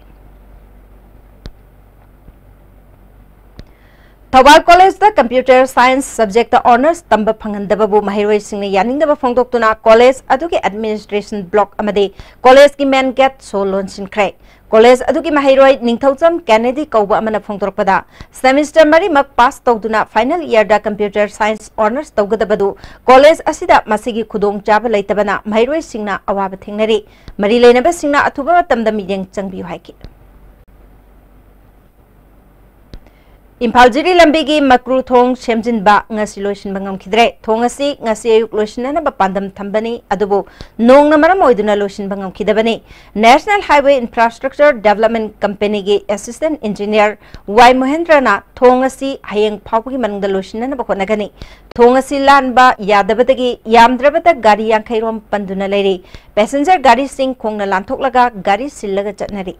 Thawal College the Computer Science subject the honors tamba phangandababu mahiroi singna yaningdaba phongdoktuna college aduki administration block amade college ki main gate so launching krai college aduki mahiroi ningthaucham Kennedy kauba amana phongdorpada semester mari mak pass tawduna final year da computer science honors tawgadabadu college asida masigi khudong chaba leitabana mahiroi singna awaba thengnari mari leinaba singna athuba tamda miyeng changbiu haiki Imphal Jiri Lambigi Makru Thong Shemjinba ngasi loisinba ngamkhidre thong asi ngasi ayuk loisinna ba pandam thambani adubu nong na maram oiduna loisinba ngamkhidabani National Highway Infrastructure Development Company gi Assistant Engineer Y Mohendra na thong asi hayeng phawgi manungda loisinna ba khonagani thong asi lanba yadabadagi yamdrabata gari yankhairom panduna leiri passenger gari sing khongna lanthoklaga gari sillaga chatnari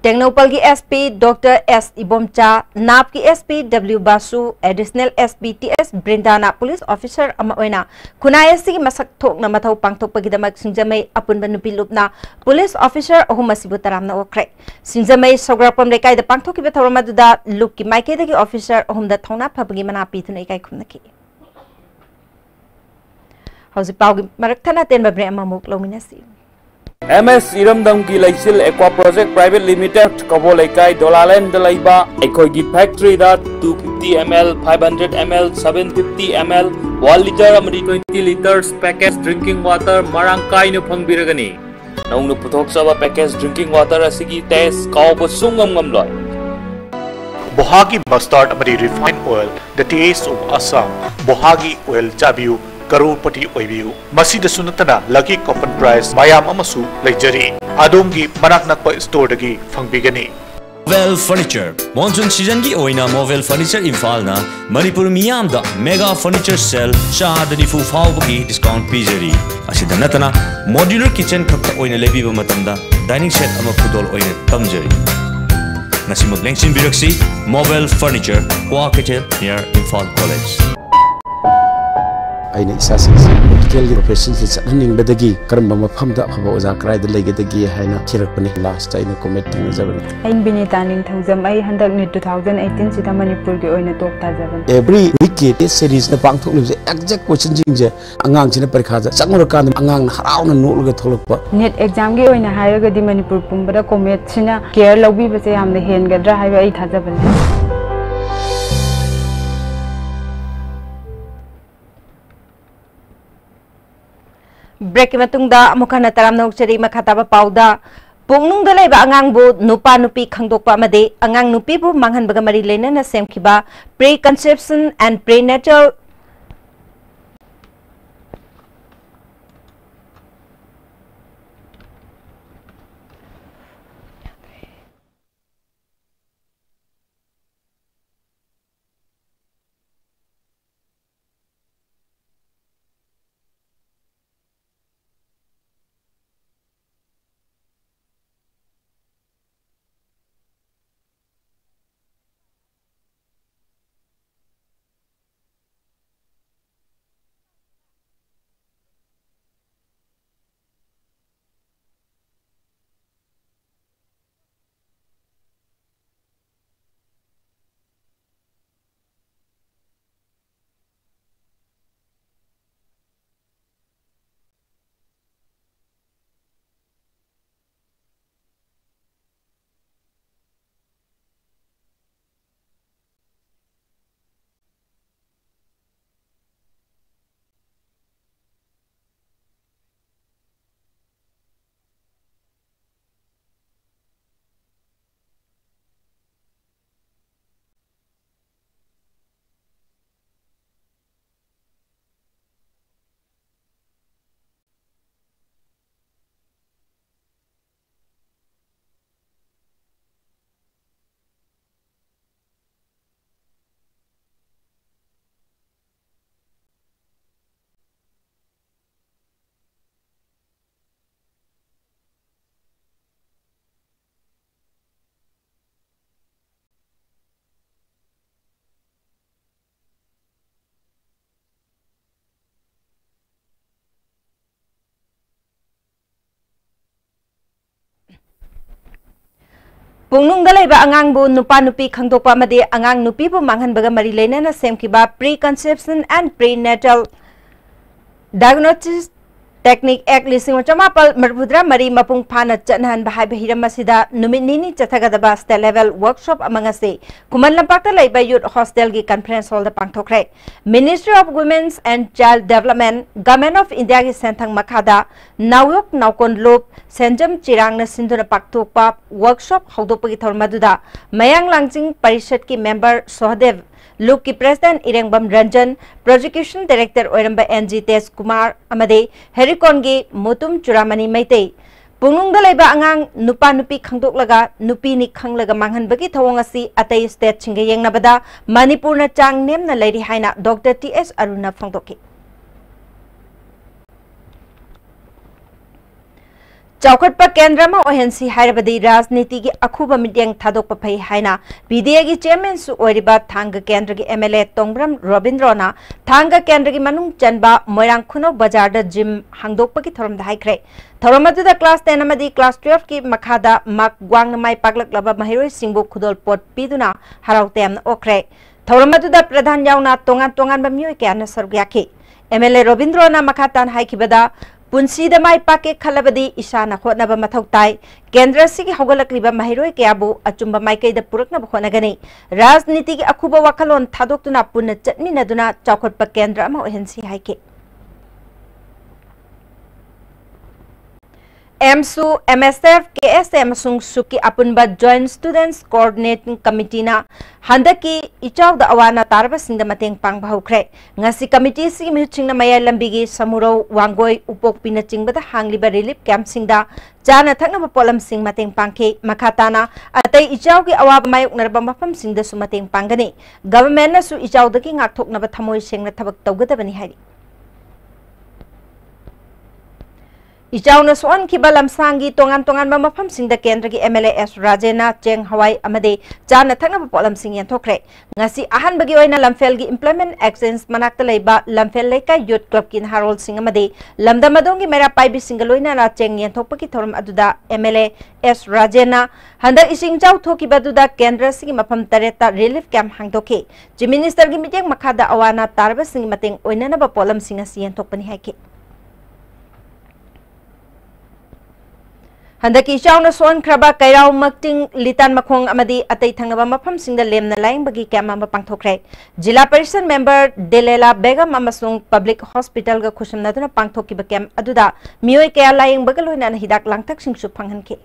Technopal की SP Dr. S. Ibomcha, NAP की SP W. Basu, Additional SP TS Brindana Police Officer Amaoina, Kunayasi Masak Tok na Matau Pangtok Pagidamag Singjamay Apun Banupilupna, Police Officer Ohumasibutam na Okre. Singjamay Sograpam Lekay the Pangtok Ibataramada, Luki Maike the officer Ohum the Tona Pabagimana Pitun Ekay Kumaki. How's the Pau Maraktana Tenbabre Amamuk Lominasi? MS Iramdam ki Laisil Aqua Project Private Limited Kabo Laikai Dolaland Dalaiba Ekoigi Factory da 250 ml, 500 ml, 750 ml, 1 liter amadi 20 liters packaged drinking water marangkai no phangbiragani. Naung no puthok saba packaged drinking water asigi test kaubo sungam ngamloi. Bohagi mustard amadi refined oil, the taste of Assam. Bohagi oil Jabiu Karupati Oibiu. Masida Sunatana, Lucky Coupon Price, Mayam Amasu, Lajari, Adongi, Manaknakpa Store Dagi, Fangbigani. Movel Furniture. Monsoon season gi oina Movel Furniture Imphal na Manipur miyam da Mega Furniture Sale shahadani fu fawbagi discount pizari. Asida natana modular kitchen khakta oina lebiba matamda dining set ama khudol oina tamjari. Nasimag lengsin biraksi Movel Furniture, Kwakatel near Imphal College. I need assistance. Medical professions is running bedagi. Karamba mafamda haba uza krai the leg dagi haina thirakpani last time committing zaban. I'm binitaning thawzam I handak ni 2018 sita Manipur gi oina tok ta zaban. Every week this series na pangthok lib exact question jingje angang china parikha ja changor kan angang harauna nolga tholokpa. Net exam gi oina hairaga di Manipur pumbada commit sina care lobby base yamne hengadra haiba ai thajaban. Break matungda mukana taram na ukchari makataba pauda pungnung dalay ba angang bu nupa nupi khangdokpa amade angang nupi bu manghan baga mari lena na semkiba pre-conception and prenatal pungnung dalay ba angang bu nupa nupi khangdokpa amade angang nupi bu manghan baga mari lena na semkiba pre-conception and prenatal diagnosis Technique Act Lising Chamapal Marbudra Mari Mapung Pana Chanhan Bahai Hiramasida Numinini Chathagadaba State Level Workshop Amangase Kuman Lampakta Labor Youth Hostel Gi Conference Hall the Pangtokre Ministry of Women's and Child Development Government of India Gi Sentang Makada Nauyok Naukon Loop Senjam Chirang na Sinduna Paktokpa Workshop Haudopagi Thormaduda Mayang Langsing Parishad Ki Member Sohadev Look ki President Irengbam Ranjan, Prosecution Director Oiramba NG Tes Kumar Amade, Herikongi Mutum Churamani Maite. Punung Dalaiba Angang, Nupa Nupi Kangdok Laga, Nupi ni Kang Laga Manghan Bagi Tawangasi, Atay State Chingayang Nabada, Manipur na Chang Nem na Lady Haina, Dr. T.S. Aruna Fangdoki. Chaukat Kendra ma ohensi hairabadi rajniti gi akhuba midyang thadok pa phai haina BDA gi chairman su oiriba thanga kendra gi MLA Tongbram Robindrana thanga kendra gi manung chanba Moirang Khuno bazar da gym hangdok pa gi thoram da haikre thoramadu da class 10 amadi class 12 ki makhada mak gwang mai paglak laba mahiroi singbu khudol pot piduna harautem okre thoramadu da pradhan yauna tongan bamyoi ke ana sargyaki MLA Robindrana makhatan haikibada Punsida mai pake khalabadi isana khotnaba mathau tai kendra sigi hogalakliba mahiroi kyabu achumba mai kaida purakna khonagani rajniti gi akhuba wakhalon thadoktuna punna chatminaduna chaukhotpa kendra ma ohensi haike MSU MSF KSM sung suki apunba Joint Students Coordinating Committee na handaki ichaw da awana tarba singda mateng pangbahukre ngasi committee si mihuching na maya lambigi samuro wanggoy upok pinachingba da hangliba relief camp singda jana thakna polam sing mateng pangke makhatana atay ichaw gi awab mayuk narba mafam singda su mateng pangani government na su ichaw da ki ngakthok na ba thamoi sengna thabak tawgadabani hari Ichaw na suan ki balam sangi tongan ba mafam singda kendra gi MLA S Rajena Cheng Hawai amade jana thakna polam sing yan thokre ngasi ahan bagi oina lamfel gi implement actions manakta leiba lamfel leika youth club kin Harold Singh amade lamdamadong gi mera pai bi singaloina na cheng yan thokpa ki thoram aduda MLA S Rajena handa ising chaw thoki baduda kendra sigi mafam tareta relief camp hangdoke ji minister gi mityang makhada awana tarba sing mateng oina na ba polam singa siyan thokpani haike Handaki Shauna Swan Kraba Kairao Makting Litan Makong Amadi Atay Thangaba Mapam Singda Lem na Laing Bagi Kama Mapangthokre Jila Parishad Member Delela Begam Amasung Public Hospital ga Kusham Naduna Pangthoki Bakem Aduda Miyoi Kaya Laing Bagaloy na Hidak Langtak Singsu Panghanke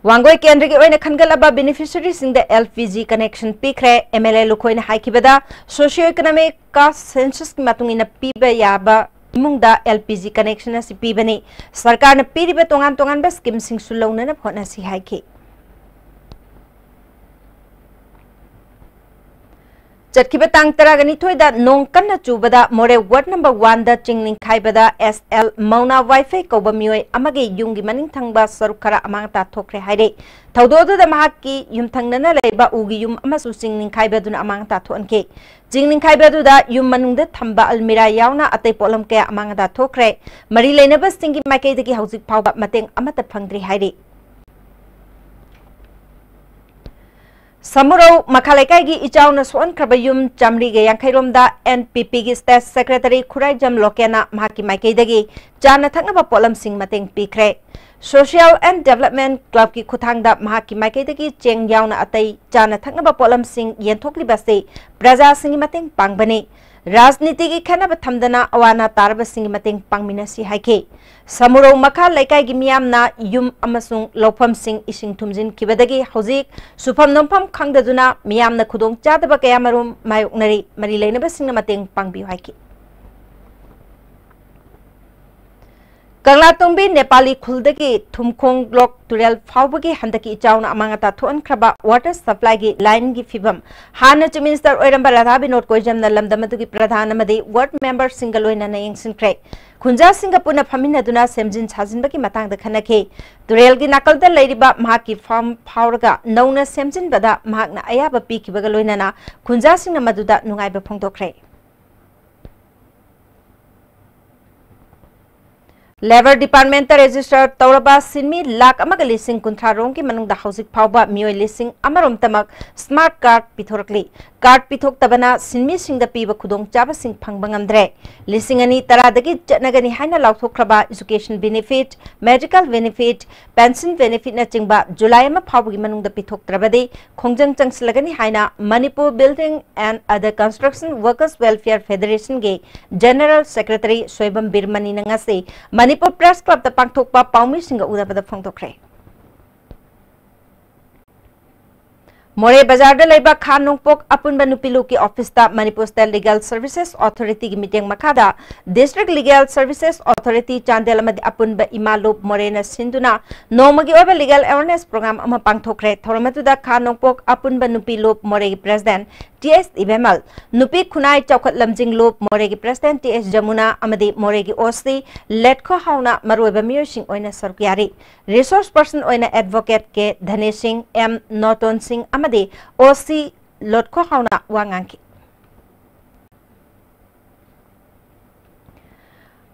Wanggoy Kendra gi oina khangalaba beneficiaries in the LPG connection pikre MLA Lukoina Haikibada socio-economic cost census ki matungina piba yaba Mungda LPG connection na si pibani sarkar na piriba tongan ba scheme sing sulaw na phona si haike Chatkiba tang taragani thoida nong kanna chubada more ward number 1 da chingning khaibada SL Mauna Wi-Fi koba mioi amage yungi maning thangba sarukara amangta thokre haire thaudoda da mahaki yum thangnana leiba ugi yum amasu chingning khaibaduna amangta thonke jingning khaibaduna yum manungda thamba almira yauna atay polam kaya amangta thokre mari leinaba singi makai dagi hauzik phawba mateng amata phangdri haire Samuro Makalaikai gi ichaw na suan krabayum chamri ge yangkhairom da NPP gi State Secretary Khurai Jam Lokena mahaki maikai dagi jana thakna ba polam sing mateng pikre Social and Development Club ki khuthang da mahaki maikai dagi cheng yauna atai jana thakna ba polam sing yenthokli base praja sing mateng pangbani Rajniti ki khana ba thamdana awana tarba sing mateng pangmina si haike Samuro Makha Laikai gi miyam na yum amasung lopam sing ising thumjin kibadagi hojik supam nompam khangdaduna miyam na khudong chadaba kaya marum mayuknari mari leinaba sing mateng pangbi haike Kangla Tumbi Nepali Khuldagi Thumkhong Block Turel Phawbagi Handaki Ichauna Amangata Thuan Kraba Water Supply gi Line gi Fibam Hana Chief Minister Oiramba Radhabi Not Koijam na Lamdamatugi Pradhan amadi Ward Member Singaloina na Yingsinkre Khunja Singapuna Phaminaduna Semjin Chajinbagi Matangda Khanake Turel gi Nakalda Leiriba Mahaki Farm Phawraga Nauna Semjin Bada Mahakna Ayaba Pikibagaloina na Khunja Singna Maduda Nungaiba Phongtokre labour department register तौरबा सिनमी लाख अमग लिसिंग कुंथ्रारों की मनुंग दा हौजिक फाउबा मियोय लिसिंग अमरोम तमक स्मार्ट कार्ड पिथोरकली कार्ड पिथोक तबना सिनमी सिंग दा पीबा खुदोंग चाबा सिंग फंगबंगमद्रे लिसिंग अनि तरादगी चटनगनी हाइना लाउथोख्रबा education benefit medical benefit pension benefit न चिंगबा जुलाई अमा फाउबगी मनुंग दा पिथोक तरबदे खोंजंग चंगसलगनी हाइना Manipur building and other construction workers welfare federation के general secretary Soibam बिरमनी नंगसे Manipur press club दा पांगथोकपा पाउमी सिंग उदाबदा फोंगथोखरे मोरे बाजार दा लेबा खान नोंगपोक अपुनबा नुपिलु की ऑफिस दा Manipur state legal services authority की मीटिंग मखादा district legal services authority Chandel अमदि अपुनबा इमालोब मोरेना सिंदुना नोमगी ओबा लीगल अवेयरनेस प्रोग्राम अमा पांगथोखरे थोरमतुदा खान नोंगपोक अपुनबा नुपिलोब मोरे की प्रेसिडेंट टीएस इबेमल नुपी खुनाई चौखत लमजिंग लोब मोरे की प्रेसिडेंट टीएस जमुना अमदि मोरे की ओसी लेटखो हाउना मरोइबा मियोसिंग ओइना सरकियारी रिसोर्स पर्सन ओइना advocate K Dhanesh Singh M Noton Singh अमदि ओसी लोटखो हाउना वांगांकी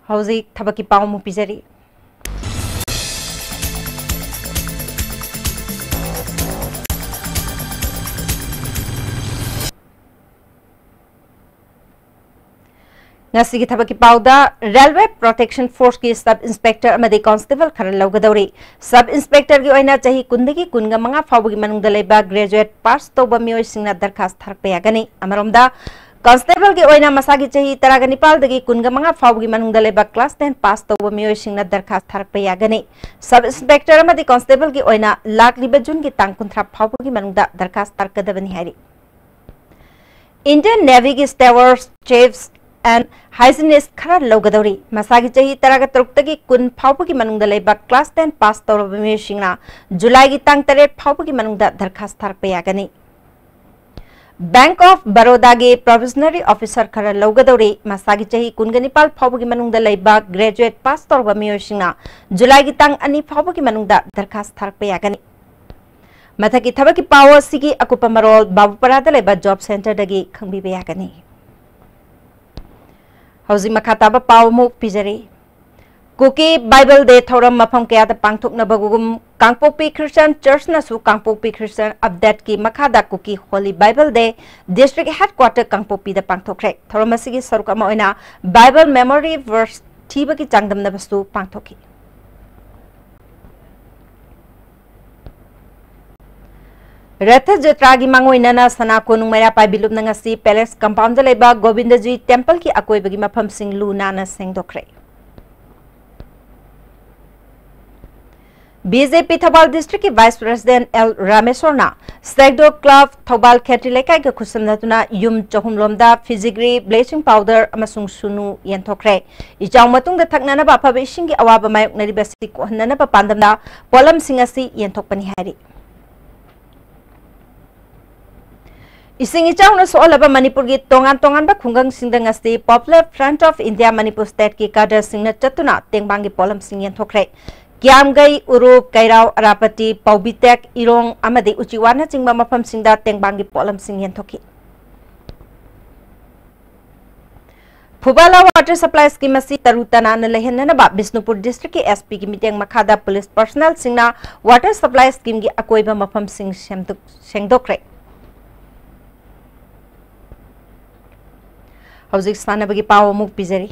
हौजिक थबकी पाउमु पिजरी थबकी पाउदा रेलवे प्रोटेक्शन फोर्स की सब इंस्पेक्टर अमदे कांस्टेबल खर लौगदौरी सब इंस्पेक्टर की ओइना चाही कुंदगी कुनगा मंगा फाउबगी मनुंग दलेबा ग्रेजुएट पास तौबा मियोय सिंगना दरखास्त थरकपे यागनी अमरोमदा कांस्टेबल की ओइना मसागी चाही तरागा निपाल दगी कुनगा मंगा फाउबगी मनुंग दलेबा क्लास 10 पास तौबा मियोय सिंगना दरखास्त थरकपे यागनी सब इंस्पेक्टर अमदे कांस्टेबल की ओइना लाखलिबा जून की तांग कुंथ्रा फाउबगी मनुंगदा दरखास्त थरकदबनी हारी इंडियन नेवी की स्टेवर्ड्स चीफ्स एंड हाइजीनिस्ट खर लौगदौरी मसागी चाही तरागा तरुक्तगी कुन फाउबगी मनुंगदा लेबा क्लास 10 पास तौरबा मियोयसिंगना जुलाई की तांग 3 फाउबगी मनुंगदा दरखास्त थरकपे यागनी बैंक ऑफ बड़ौदा के प्रोविजनरी ऑफिसर खर लौगदौरी मसागी चाही कुनगा निपाल फाउबगी मनुंगदा लेबा ग्रेजुएट पास तौरबा मियोयसिंगना जुलाई की तांग 2 फाउबगी मनुंगदा दरखास्त थरकपे यागनी मथकी थबकी पावर सिगी अकुपा मरोल बाबूपरादा लेबा जॉब सेंटर दगी खंगबीबे यागनी हौजी मखाताबा पावमु पिजरी कुकी बाइबल डे थौरम मफम कयादा पांगथोकनबगुम कांगपोपी क्रिश्चियन चर्च नसु कांगपोपी क्रिश्चियन अपडेट की मखादा Kuki holy Bible day district headquarter Kangpokpi दा पांगथोखरे थौरम असिगी सरुक अमा ओइना बाइबल मेमोरी वर्स थीबकी चांगदमनबसु पांगथोकी रथ जत्रा की मांगोइना सना कोनुंग मैरा पाइबिलुप नंगसी पैलेस कंपाउंड लेबा गोविंदजी टेंपल की अकोइबगी मफम सिंग लू नाना सेंगदोखरे बीजेपी थौबाल डिस्ट्रिक्ट की वाइस प्रेसिडेंट एल रामेश्वरना सेक्डो क्लब थौबाल खेती लेकाई के खुसमनतुना युम चहुमलोमदा फिजिग्री ब्लीचिंग पाउडर अमसुंग सुनु यंथोखरे इचाउ मतुंग थकननबा अफब इसिंगी अवाबा मायोकनरिबसि कोहननबा पांदमदा पोलम सिंग असि यंथोकपनि हारी इसिंग इचाउना सोलबा मणिपुर की तोंगान तोंगान खुंगंग सिंगदंग असि popular front of India Manipur state की काडर सिंगना चतुना तेंगबांगी पोलम सिंग यंथोखरे क्यामगई उरुप कैराव अरापति पौबिटेक इरोंग अमदि उचिवाना चिंगबा मफम सिंगदा तेंगबांगी पोलम सिंग यंथोखी फुबाला वाटर सप्लाई स्कीम असि तरुतनान लेहननबा बिष्णुपुर डिस्ट्रिक्ट की एसपी की मीटिंग मखादा पुलिस पर्सनल सिंगना वाटर सप्लाई स्कीम की अकोइबा मफम सिंग सेंगदोखरे हौजिक सानबगी पाव मुक पिजरी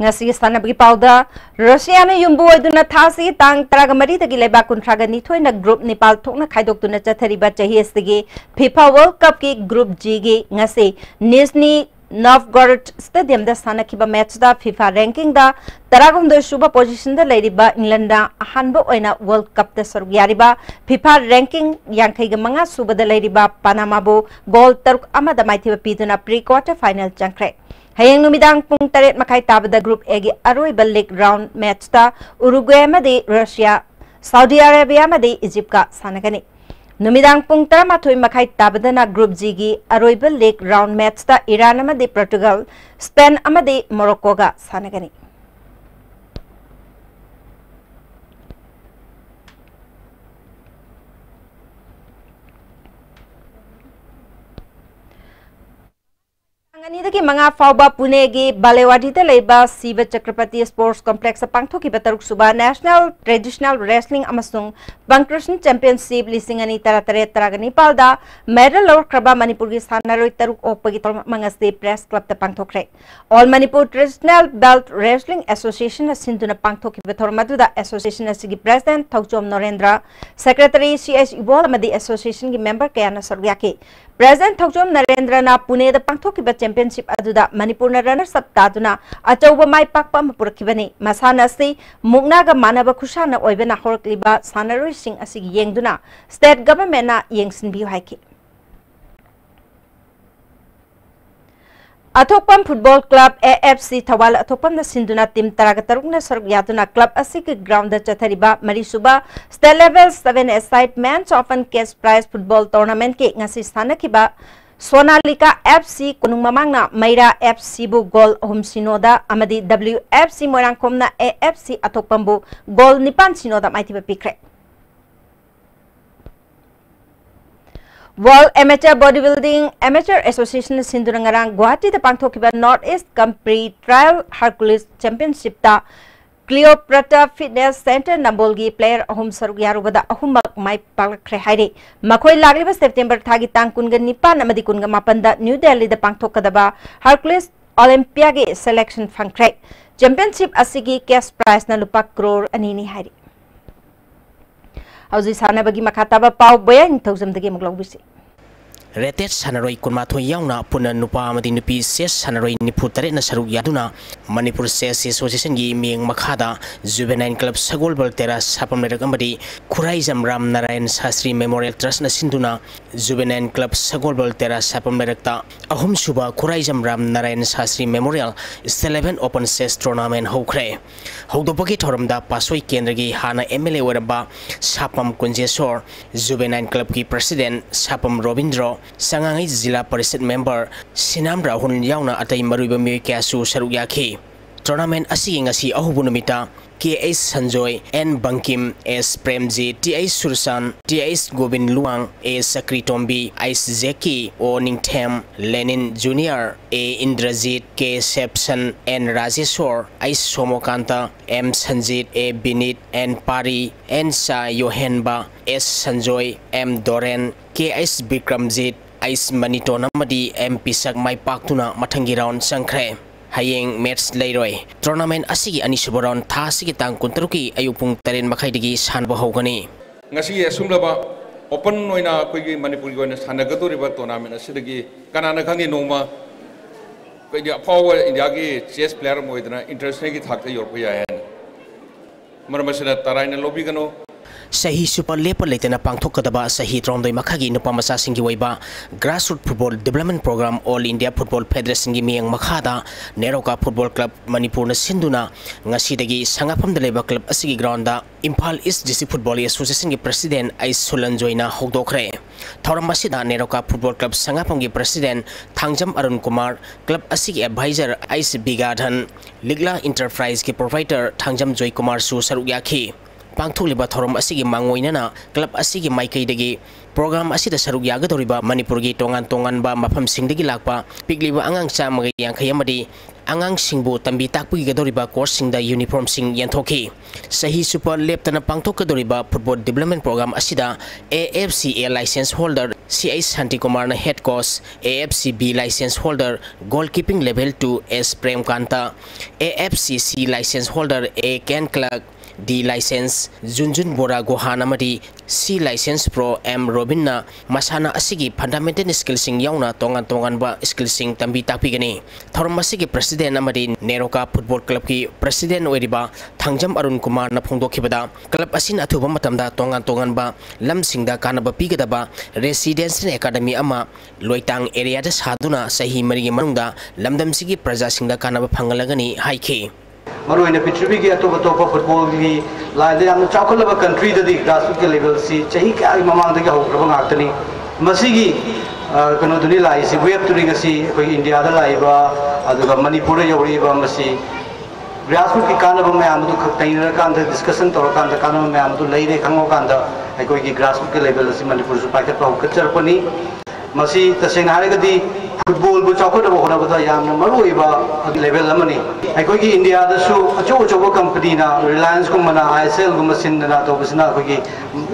ngasi sanabgi pauda Russia na yumbu aduna thasi tang taraga mari tagi leba kuntraga nithoi na group Nepal thokna khaidok tuna chathariba chahi asigi FIFA World Cup ki group G gi ngasi Nizhny Novgorod Stadium da sanakiba match da FIFA ranking da taragumdo suba position da leiriba England da ahanba oina World Cup da sarug yariba FIFA ranking yankai ga manga suba da leiriba Panama bo goal taruk ama da maithiba piduna pre-quarter final changkre Hayang numidang pung taret makai tabada group A gi aroi league round match ta Uruguay madi Russia Saudi Arabia madi Egypt ka sanagani Numidang pung taramathoy makai tabadana Group G gi aroiba league round match ta Iran amadi Portugal, Spain amadi Morocco ga sanagani. Anganidagi mga fauba Pune gi Balewadi da leba Siva Chakrapati Sports Complex sa pangthoki bataruk suba National Traditional Wrestling amasung Bangkrishn Championship lisingani taratare taragani palda medal lord kraba Manipur gi sanaroi taruk okpagi mga state press club ta pangthokre. All Manipur Traditional Belt Wrestling Association na sinduna pangthoki bator maduda association asigi president Thauchom Narendra, secretary CS Ibol amadi association gi member kaya na saryaki. President Thauchom Narendra na Pune da pangthoki ba championship aduda Manipur na runners up taduna achauba mai pakpa mapurakibani masana si mugnaga manaba kushana oibena horkliba sanaroi sing asigi yengduna state government na yengsinbiu haiki. Athokpam Football Club AFC Thawal Athokpam na sinduna team taragataruk na saruk yatuna club asiki ground da chathariba marisuba state level 7 aside men's open cash prize football tournament ki ngasi sanakiba Sonalika FC kunung mamangna Maira FC bu gol sinoda amadi WFC Moirangkomna AFC Athokpambu gol nipan sinoda maitiba pikre. World Amateur Bodybuilding Amateur Association Sindunangarang Guwahati da pangthokiba North East Compre Trial Hercules Championship ta Cleopatra Fitness Center Nambolgi player ahum saruk yarubada ahumak mai palakre haire makoi lagliba September thagi tang kunga nipan amadi kunga mapanda New Delhi da pangthokadaba Hercules Olympia ge selection fangkre championship asigi cash prize na lupa crore anini haire. Hauzi sana bagi makataba pau boyan thousand dagi maglobisi. Rated Sanaroi Kunmato Yauna Puna Nupa Madinipi says Sanaroi Niputare Nasaru Yaduna Manipur says Association Gi Ming Makada Juvenile Club Sagol Baltera Sapameragamadi Kuraizam Ram Narayan Sastri Memorial Trust Nasinduna Juvenile Club Sagol Baltera Sapamerakta Ahum Suba Kuraizam Ram Narayan Sastri Memorial is 11 Open Chess Tournament Hokre Hogdopaki Toramda Pasoi Kendragi Hana MLA Weraba Sapam Kunjesor Juvenile Club Ki President Sapam Robindro Sangangai Zila Parishad member Sinam Rahun Yauna Atay Maruba Mikasu Saruyaki. Tournament asigi ngasi ahubunumita K.S. Sanjoy, N. Bankim, S. Premji, T.A. Sursan, T.A. Gobin Luang, A. Sakri Tombi, Ice Zeki, O. Ningtem, Lenin Jr., A. Indrajit, K. Sepson, N. Rajeshwar, Ice Somokanta, M. Sanjit, A. Binit, N. Pari, N. Sa Yohenba, S. Sanjoy, M. Doren, K.S. Bikramjit, Ice Manitonamadi, M. Pisak Mai Paktuna, Matangi Round Sankre. Hayeng match Leroy tournament asigi anisubaron thasigi tang kuntaruki ayupung taren makhaidigi sanba hogani ngasi asumlaba open oina koigi manipuri goina sanagadoriba tournament asidagi kanana khangi noma koigi power india gi chess player moidna international gi thakta yorpa ya marmasina taraina lobby gano Sahi super lepa letena pangthokadaba sahi tromdoi makhagi nupamasa singi waiba grassroots football development program All India Football Federation gi miyang makhada Neroka Football Club Manipur na sinduna ngasidagi sangapam daleba club asigi ground da Imphal East District Football Association gi president Ais Solan Joina hogdokre thoram masida Neroka Football Club sangapam gi president Thangjam Arun Kumar club asigi advisor Ais Bigadhan Ligla Enterprise gi provider Thangjam Joy Kumar su sarugyaki Pangthuliba thorom asigi mangoinana club asigi maikaidagi program asida saruk yagadoriba Manipurgi tongan ba mafam singdagi lakpa pigliba angang chamagi yankhayamadi angang singbu tambi takpugi gadoriba course singda uniform sing yanthoki sahi super leptana pangthokadoriba football development program asida AFCA license holder CI Santi Kumar na head coach AFCB license holder goalkeeping level 2 S Prem Kanta AFCC license holder A Ken Clark D license Junjun Bora Gohana Madi C license Pro M Robinna Masana asigi fundamental skills sing yauna tongan ba skills sing tambi tapigani thorom asigi president amadi Neroka Football Club ki president oiriba Thangjam Arun Kumar na phongdokhibada club asin athuba matamda tongan ba lamsingda kanaba pigadaba residential academy ama loitang area da saduna sahi marigi manungda lamdam sigi praja singda kanaba phangalagani haiki मरुइने पृथ्वी की अतोप अतोप football की लाइदे याम चाखलब country ददी grassroot के level सी चाही क्या ममांग दगी हौक्रब ngakतनी मसीगी कनो दुनी लाई सी web तुरी गसी कोई India दा लाइबा अदुगा मणिपुर यौरीबा मसी ग्रासरूट की कानब मैम दु खतैनर कांद डिस्कशन तौर कांद कानब मैम दु लेरे खंगो कांद अखोई की ग्रासरूट के लेवल से मणिपुर सु पाइखत पाउ कचरपनी मसी तसेंग हारगदी फुटबॉल बु चाखोदब होनबदा यामना मरुइबा लेवल अमनी अखोई की इंडिया दसु अचो अचो कंपनी ना रिलायंस गुमना आईएसएल गुम सिनना तो बसना अखोई की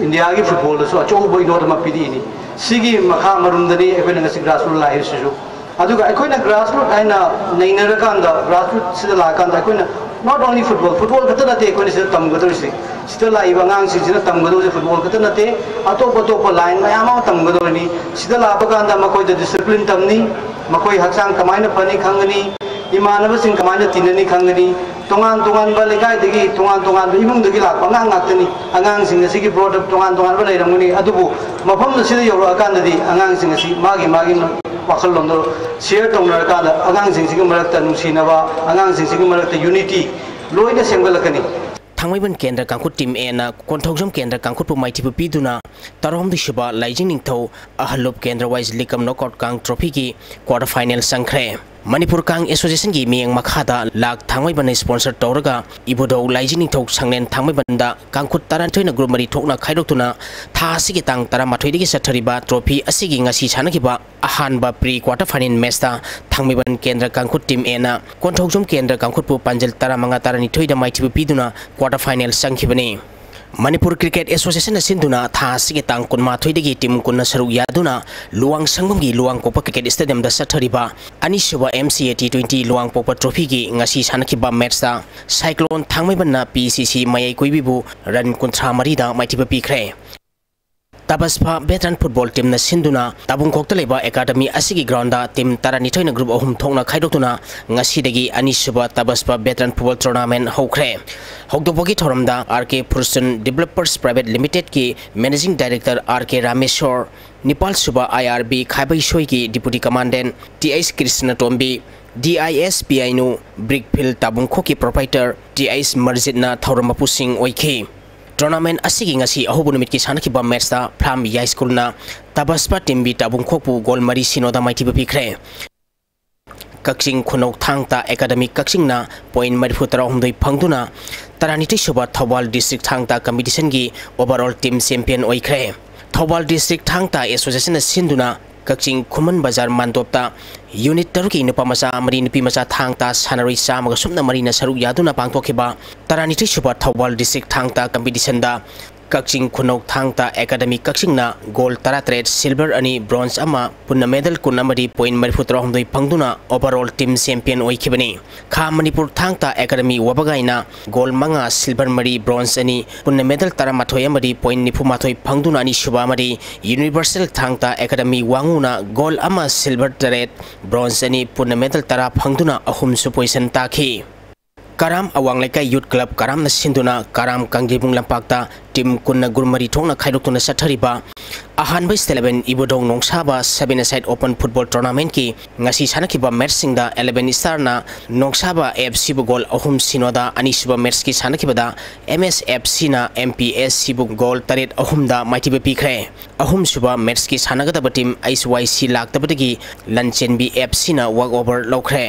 इंडिया की फुटबॉल दसु अचो बो इनोद मा पीदीनी सिगी मखा मरुंदनी अखोइना ngasi ग्रासरूट लाइ सिसु अदुगा अखोइना ग्रासरूट आइना नैनर कांदा ग्रासरूट सिदा ला कांदा अखोइना not only football kata nate अखोइना सिदा तमगदोसि सिदा लाइबा ngang सिदा तमगदोसि फुटबॉल कता नते अतोप अतोप लाइन मयाम तमगदोनी सिदा लाबा कांदा मखोइ द डिसिप्लिन तमनी मखोइ हक्सांग कमाइना फनी खंगनी इमानबसिंग कमाइना तिननी खंगनी तोंगान तोंगान बा लेगाइदगी तोंगान तोंगान इमुंगदगी लापा ngang ngakतनी angang sing asigi product तोंगान तोंगान बा लेरंगनी अदुबु मफम सिदा यौरा कांददी angang sing asi मागी वाखल लोंदो शेयर तौनर कांदा angang sing sigi मरकता नुसिनबा angang sing sigi मरकता यूनिटी लोइना सेमगलकनी थांगमैबन केंद्र कांकुट टीम एना कोंथौजम केंद्र कांकुट माइथिबु पिदुना तरहम दिशबा लाइजिंग निंगथौ अहलुप केंद्र वाइज लिकम नॉकआउट कांग ट्रॉफी की क्वार्टर फाइनल संख्रे मणिपुर कांग एसोसिएशन की मियंग मखादा लाख थांगमैबन स्पॉन्सर तौरगा इबोदौ लाइजिंग निंगथौ संगलेन थांगमैबनदा कांकुट तारानथोइना ग्रुप मरी थोकना खाइदोक्तुना था असिगी तांग तारामाथोइदगी सथरिबा ट्रॉफी असिगी ngasi सानखिबा अहानबा प्री क्वार्टर फाइनल मैचता थांगमैबन केंद्र कांकुट टीम एना कोंथौजम केंद्र कांकुटपु पांजल तारामंगा तारानिथोइदा माइथिबु पिदुना क्वार्टर फाइनल संखिबनी मणिपुर क्रिकेट एसोसिएशन सिंधुना था असिगी तांग कुनमाथोइदगी टीम कुन सरुक यादुना लुवांग संगमगी लुवांग पोपा क्रिकेट स्टेडियम दा सथरिबा अनिसुबा MCA T20 लुवांग पोपा ट्रॉफी की ngasi सानखिबा मैचता साइक्लोन थांगमैबनना PCC मयै कोइबिबु रन 53 दा माइथिबु पिख्रे तबस्पा वेटरन फुटबॉल टीम सिंधुना ताबुंगखोक्ता लेबा एकाडमी असिगी ग्राउंडा टीम तारानिथोइना ग्रुप अहुम थोंना खाइदोक्तुना ngasiदगी अनिसुबा तबस्पा वेटरन फुटबॉल टूर्नामेंट हौख्रे हौदोबगी थोरमदा आरके फुर्सन डेवलपर्स प्राइवेट लिमिटेड की मैनेजिंग डायरेक्टर आरके रामेश्वर निपाल सुबा IRB खाइबैसोई की deputy commandant TS Krishna Tombi DIS PINU brickfield ताबुंगखो की प्रोप्राइटर TS मर्जिदना थौरमपु सिंह ओइखी टूर्नामेंट असिगी ngasi अहोबु नुमित की सानखिबा मैचता फ्लाम याई स्कूलना तबस्पा टीम बी ताबुंगखोपु गोल मरी सिनोदा माइथिबु पिख्रे कक्सिंग खुनौक थांगता एकेडमी कक्सिंगना पॉइंट 43 फंगदुना तारानिथोइ सुबा थौबाल डिस्ट्रिक्ट थांगता कंपटीशन की ओवरऑल टीम चैंपियन ओइख्रे थौबाल डिस्ट्रिक्ट थांगता एसोसिएशन सिंधुना कक्सिंग खुमन बाजार मानदोपता यूनिट तरुकी नुपा मचा मरी नुपी मचा थांगता सानरोइ चामग सुमना मरीना सरुक यादुना पांगथोखिबा तारानिथोइ सुबा थौबाल डिस्ट्रिक्ट थांगता कंपटीशन दा कक्सिंग खुनौक थांगता एकेडमी कक्सिंगना गोल 13 सिल्वर अनि ब्रोंज अमा पुन्ना मेडल कुनमरी पॉइंट 43 फंगदुना ओवरऑल टीम चैंपियन ओइखिबनी खा मणिपुर थांगता एकेडमी वबगाइना गोल 5 सिल्वर मरी ब्रोंज अनि पुन्ना मेडल 13 मरी पॉइंट 93 फंगदुना अनि सुबा मरी यूनिवर्सल थांगता एकेडमी वांगुना गोल अमा सिल्वर 13 ब्रोंज अनि पुन्ना मेडल 10 फंगदुना अहुम सु position ताखी Karam awang lekai youth club Karam na sinduna Karam kangjibung lampakta tim kunna gurmari thongna khaidoktuna sathariba ahanba 11 ibodong nongsaba 7-a-side open football tournament ki ngasi sanakhiba match singda 11 star na nongsaba FC bu goal ahum sinoda anisuba match ki sanakhiba MSFC na MPSC bu goal 8 ahum da maitiba pikre ahum suba match ki sanagada team ICYC laktabadagi Lanchenbi FC na walkover lokre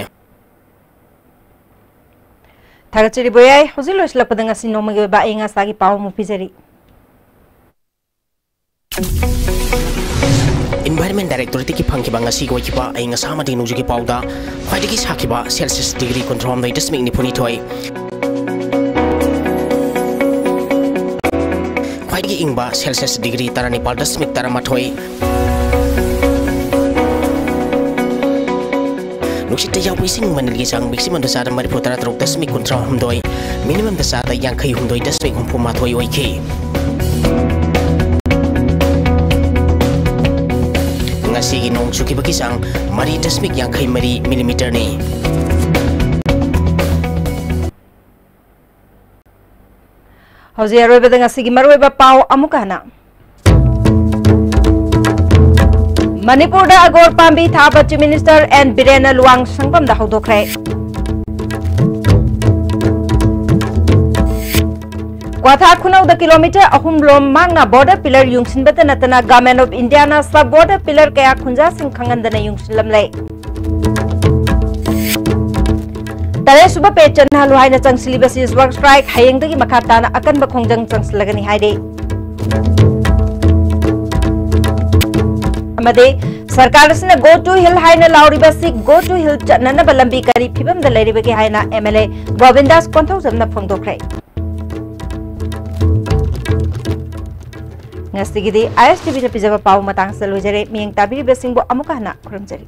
Thagachiri boyai hozil loislakpada ngasi nomagi ba inga sagi paw mu pizari Environment Directorate की funky बंगासी को किपा इंगा सामदी नुजु की पाउदा fight की साकिबा Celsius degree control में दशमिक निपुनी थोई fight की इंगबा Celsius degree तारा नेपाल दशमिक तारा मथोई नुक्सित यावैसिंग मनलगी सांग मैक्सिमम दसादा मरिफो तारा तरुक दशमिक कुंट्रा हमदोई मिनिमम दसादा यांखै हमदोई दशमिक हमफु माथोई ओइखि ngasi nong chuki baki sang mari dasmik yankhai mari millimeter ni hauzi aroi bada ngasi gi maroi ba pau amukana Manipur da agor pambi thaba chief minister and Birena Luang sangpam da hodokre Kwatha Kunauda kilometer ahumlom mangna border pillar yungsin natana Government of India na sub border pillar kaya khunja sing khangandana yungsin lamlai. Tare suba pe channa luhai na changsili basis work strike hayeng dagi makata na akan bakhongjang changslagani haide. Amade सरकार से go to hill हाइना लाउरिबसी go to हिल चनना बलंबी करी फिबम द लेरिबगे हाइना MLA Govindas कोंथौजमना फोंदोखरे ngasigiди ISTV na pijaba paw matang sa lojare miyang tabiri besingbo amuka na kurumjari